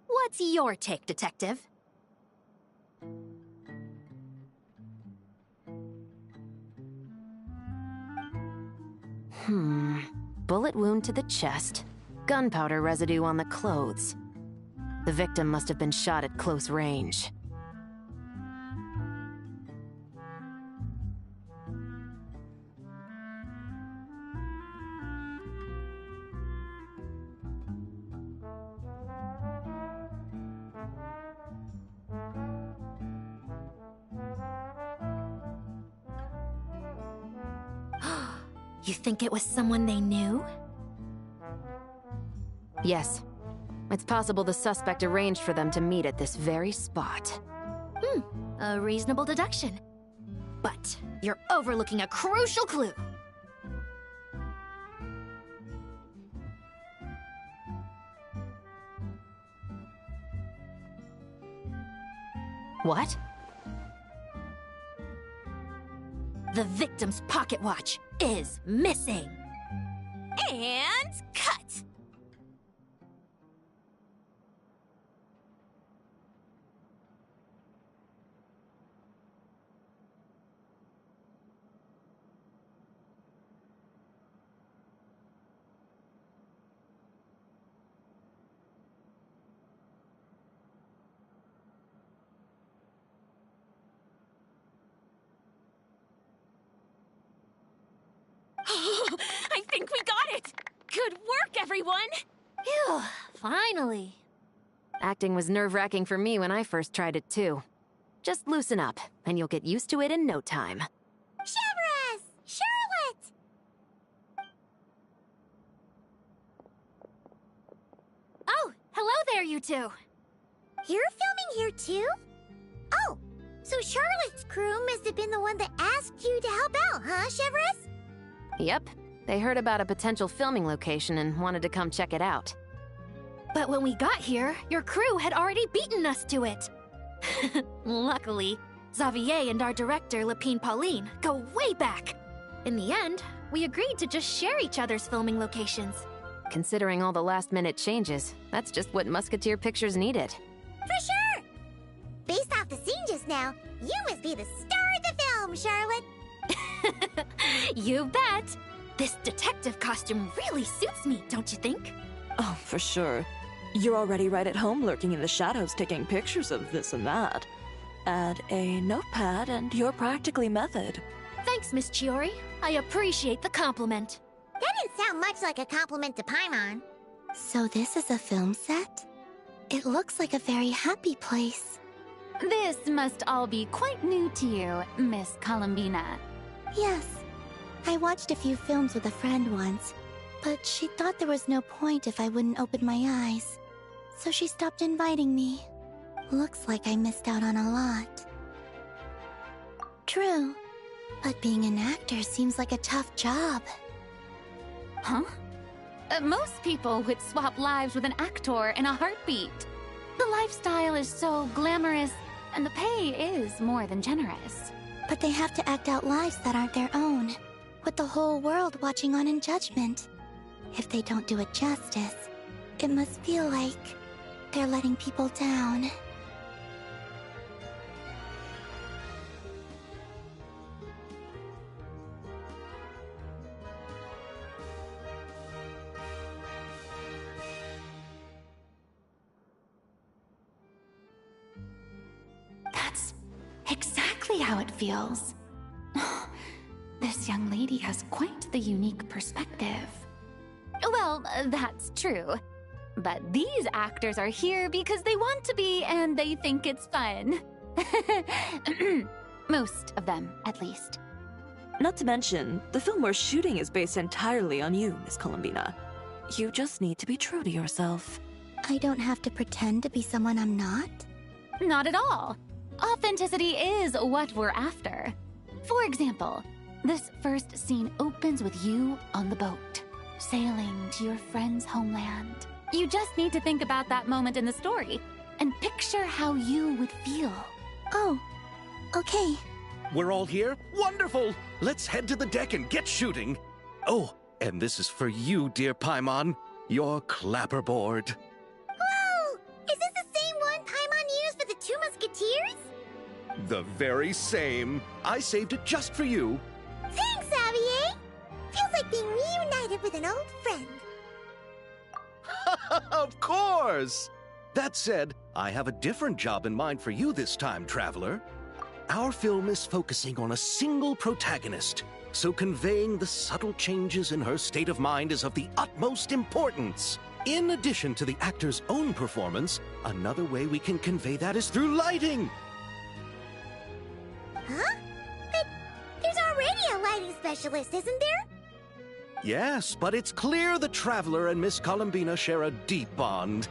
What's your take, Detective? Bullet wound to the chest. Gunpowder residue on the clothes. The victim must have been shot at close range. You think it was someone they knew? Yes. It's possible the suspect arranged for them to meet at this very spot. A reasonable deduction. But you're overlooking a crucial clue. What? The victim's pocket watch is missing. And cut! I think we got it! Good work, everyone! Phew, finally. Acting was nerve-wracking for me when I first tried it too. Just loosen up, and you'll get used to it in no time. Severus! Charlotte! Oh, hello there, you two. You're filming here too? Oh, so Charlotte's crew must have been the one that asked you to help out, huh, Severus? Yep. They heard about a potential filming location and wanted to come check it out. But when we got here, your crew had already beaten us to it. Luckily, Xavier and our director, Lapine Pauline, go way back. In the end, we agreed to just share each other's filming locations. Considering all the last-minute changes, that's just what Musketeer Pictures needed. For sure! Based off the scene just now, you must be the star of the film, Charlotte! You bet! This detective costume really suits me, don't you think? Oh, for sure. You're already right at home lurking in the shadows taking pictures of this and that. Add a notepad and you're practically method. Thanks, Miss Chiori. I appreciate the compliment. That didn't sound much like a compliment to Paimon. So this is a film set? It looks like a very happy place. This must all be quite new to you, Miss Columbina. Yes. I watched a few films with a friend once, but she thought there was no point if I wouldn't open my eyes. So she stopped inviting me. Looks like I missed out on a lot. True. But being an actor seems like a tough job. Huh? Most people would swap lives with an actor in a heartbeat. The lifestyle is so glamorous, and the pay is more than generous. But they have to act out lives that aren't their own, with the whole world watching on in judgment. If they don't do it justice, it must feel like they're letting people down. That's exactly how it feels. This young lady has quite the unique perspective. Well, that's true. But these actors are here because they want to be and they think it's fun. Most of them, at least. Not to mention, the film we're shooting is based entirely on you, Miss Columbina. You just need to be true to yourself. I don't have to pretend to be someone I'm not? Not at all. Authenticity is what we're after. For example, this first scene opens with you on the boat, sailing to your friend's homeland. You just need to think about that moment in the story and picture how you would feel. Oh, okay. We're all here? Wonderful! Let's head to the deck and get shooting. Oh, and this is for you, dear Paimon, your clapperboard. Whoa! Is this the same one Paimon used for the Two Musketeers? The very same. I saved it just for you. Thanks, Xavier! Feels like being reunited with an old friend. Of course! That said, I have a different job in mind for you this time, traveler. Our film is focusing on a single protagonist, so conveying the subtle changes in her state of mind is of the utmost importance. In addition to the actor's own performance, another way we can convey that is through lighting. Huh? But there's already a lighting specialist, isn't there? Yes, but it's clear the Traveler and Miss Columbina share a deep bond.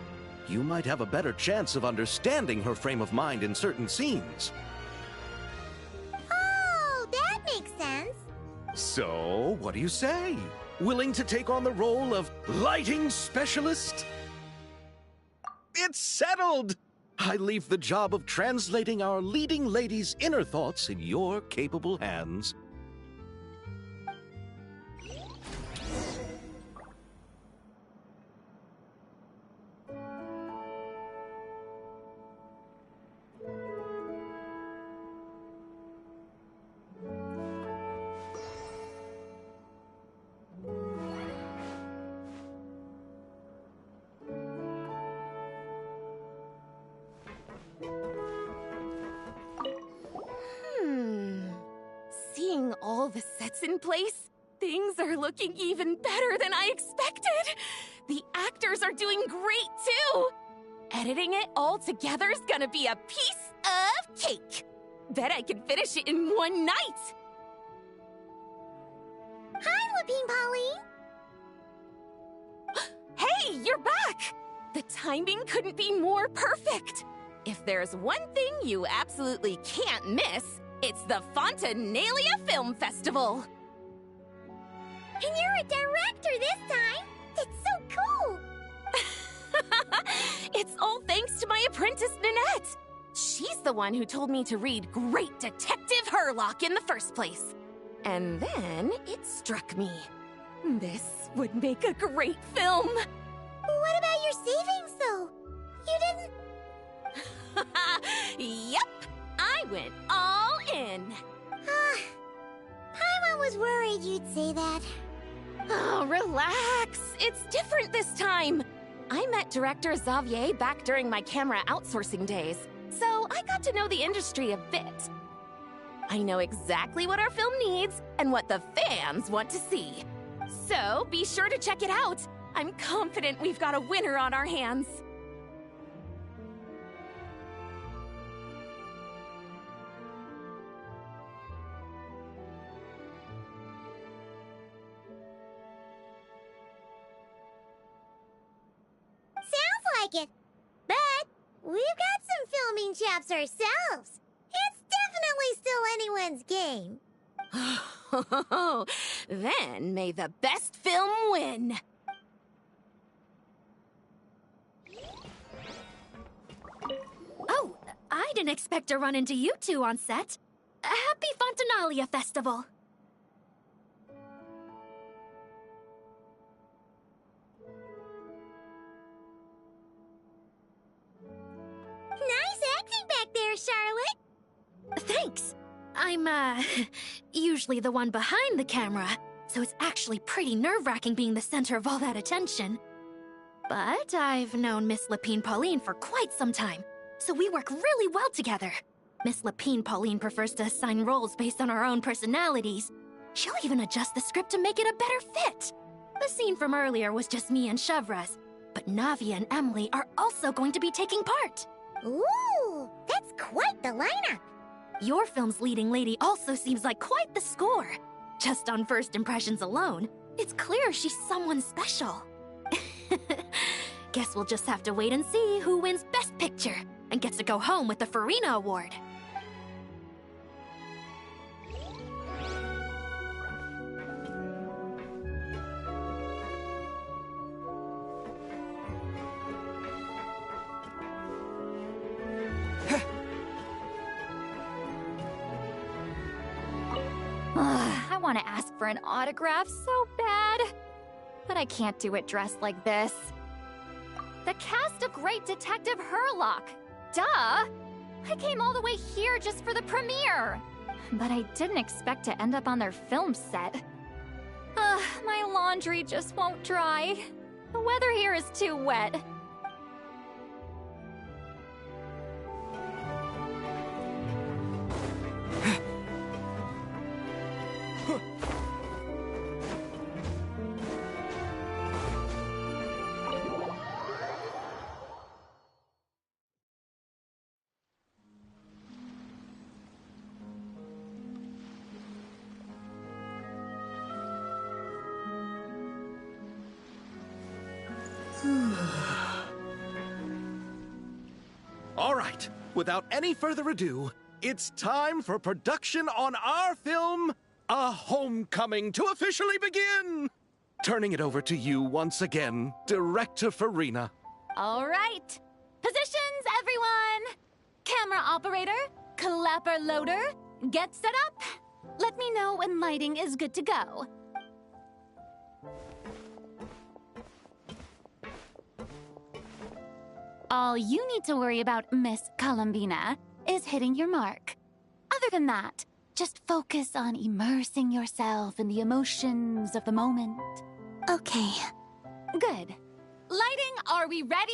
You might have a better chance of understanding her frame of mind in certain scenes. Oh, that makes sense. So, what do you say? Willing to take on the role of lighting specialist? It's settled! I leave the job of translating our leading lady's inner thoughts in your capable hands. Seeing all the sets in place, things are looking even better than I expected. The actors are doing great too. Editing it all together is gonna be a piece of cake. Bet I can finish it in one night. Hi, Lapine Pauline. Hey, you're back! The timing couldn't be more perfect. If there's one thing you absolutely can't miss, it's the Fontaine Film Festival. And you're a director this time. That's so cool. It's all thanks to my apprentice, Nanette. She's the one who told me to read Great Detective Herlock in the first place. And then it struck me. This would make a great film. What about your savings, though? You didn't... Yep, I went all in. Paimon was worried you'd say that. Oh, relax. It's different this time. I met director Xavier back during my camera outsourcing days, so I got to know the industry a bit. I know exactly what our film needs and what the fans want to see. So be sure to check it out. I'm confident we've got a winner on our hands. Sounds like it. But we've got some filming chops ourselves. It's definitely still anyone's game. Then may the best film win. Oh, I didn't expect to run into you two on set. Happy Fontanalia Festival. Nice acting back there, Charlotte. Thanks. I'm, usually the one behind the camera, so it's actually pretty nerve-wracking being the center of all that attention. But I've known Miss Lapine Pauline for quite some time, so we work really well together. Miss Lapine Pauline prefers to assign roles based on our own personalities. She'll even adjust the script to make it a better fit. The scene from earlier was just me and Chevres, but Navia and Emily are also going to be taking part. Ooh, that's quite the lineup. Your film's leading lady also seems like quite the score. Just on first impressions alone, it's clear she's someone special. Guess we'll just have to wait and see who wins Best Picture and gets to go home with the Farina Award. I want to ask for an autograph so bad, but I can't do it dressed like this. The cast of Great Detective Herlock. Duh! I came all the way here just for the premiere. But I didn't expect to end up on their film set. My laundry just won't dry. The weather here is too wet. All right, without any further ado, it's time for production on our film, A Homecoming, to officially begin. Turning it over to you once again, Director Farina. All right. Positions, everyone. Camera operator, clapper loader, get set up. Let me know when lighting is good to go. All you need to worry about, Miss Columbina, is hitting your mark. Other than that, just focus on immersing yourself in the emotions of the moment. Okay. Good. Lighting, are we ready?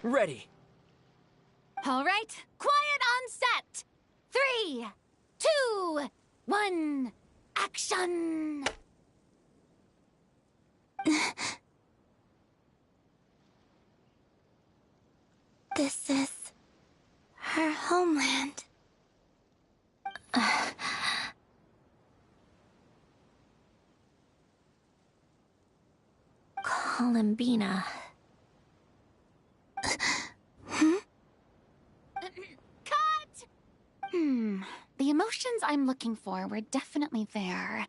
Ready. All right, quiet on set. 3, 2, 1, action! This is her homeland. Columbina. Cut! The emotions I'm looking for were definitely there.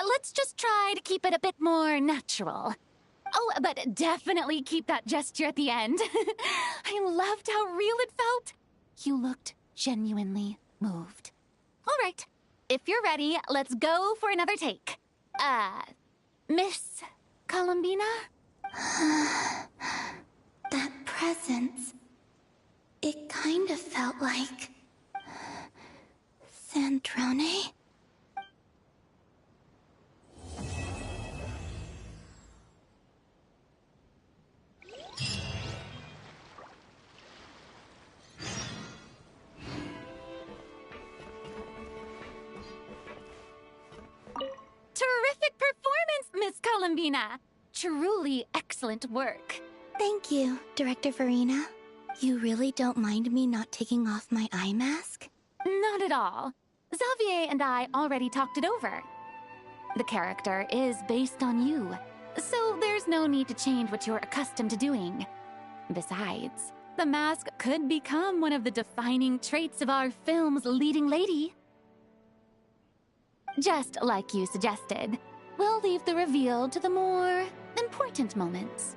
Let's just try to keep it a bit more natural. Oh, but definitely keep that gesture at the end. I loved how real it felt. You looked genuinely moved. All right, if you're ready, let's go for another take. Miss Columbina? That presence. It kind of felt like... Sandrone? Terrific performance, Miss Columbina. Truly excellent work. Thank you, Director Verena. You really don't mind me not taking off my eye mask? Not at all. Xavier and I already talked it over. The character is based on you, so there's no need to change what you're accustomed to doing. Besides, the mask could become one of the defining traits of our film's leading lady. Just like you suggested, we'll leave the reveal to the more important moments.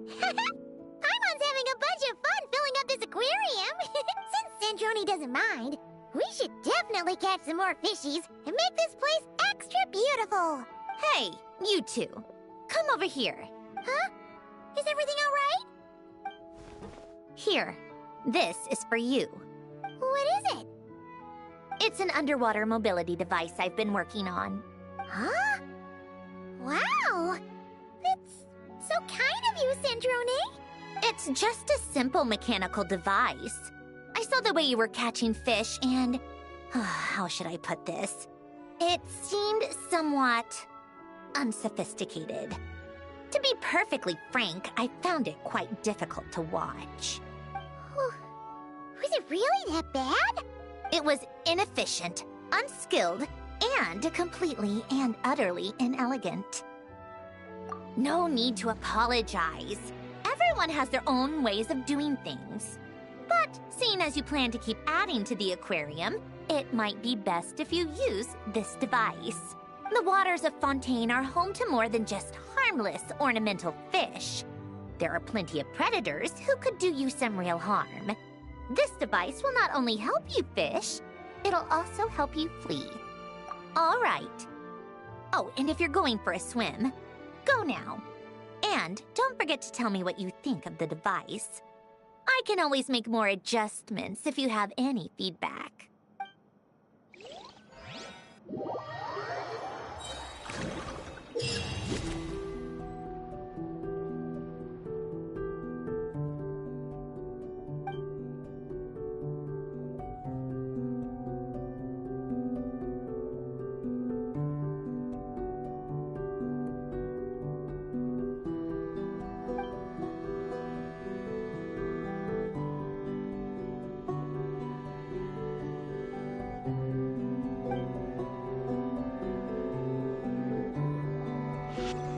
Paimon's having a bunch of fun filling up this aquarium. Since Sandrone doesn't mind, we should definitely catch some more fishies and make this place extra beautiful. Hey, you two. Come over here. Huh? Is everything all right? Here. This is for you. What is it? It's an underwater mobility device I've been working on. Huh? Wow! That's so kind of you, Sandrone. It's just a simple mechanical device. I saw the way you were catching fish and... how should I put this? It seemed somewhat... unsophisticated. To be perfectly frank, I found it quite difficult to watch. Was it really that bad? It was inefficient, unskilled, and completely and utterly inelegant. No need to apologize. Everyone has their own ways of doing things. But seeing as you plan to keep adding to the aquarium, it might be best if you use this device. The waters of Fontaine are home to more than just harmless ornamental fish. There are plenty of predators who could do you some real harm. This device will not only help you fish, it'll also help you flee. All right. Oh, and if you're going for a swim, go now. And don't forget to tell me what you think of the device. I can always make more adjustments if you have any feedback. Bye!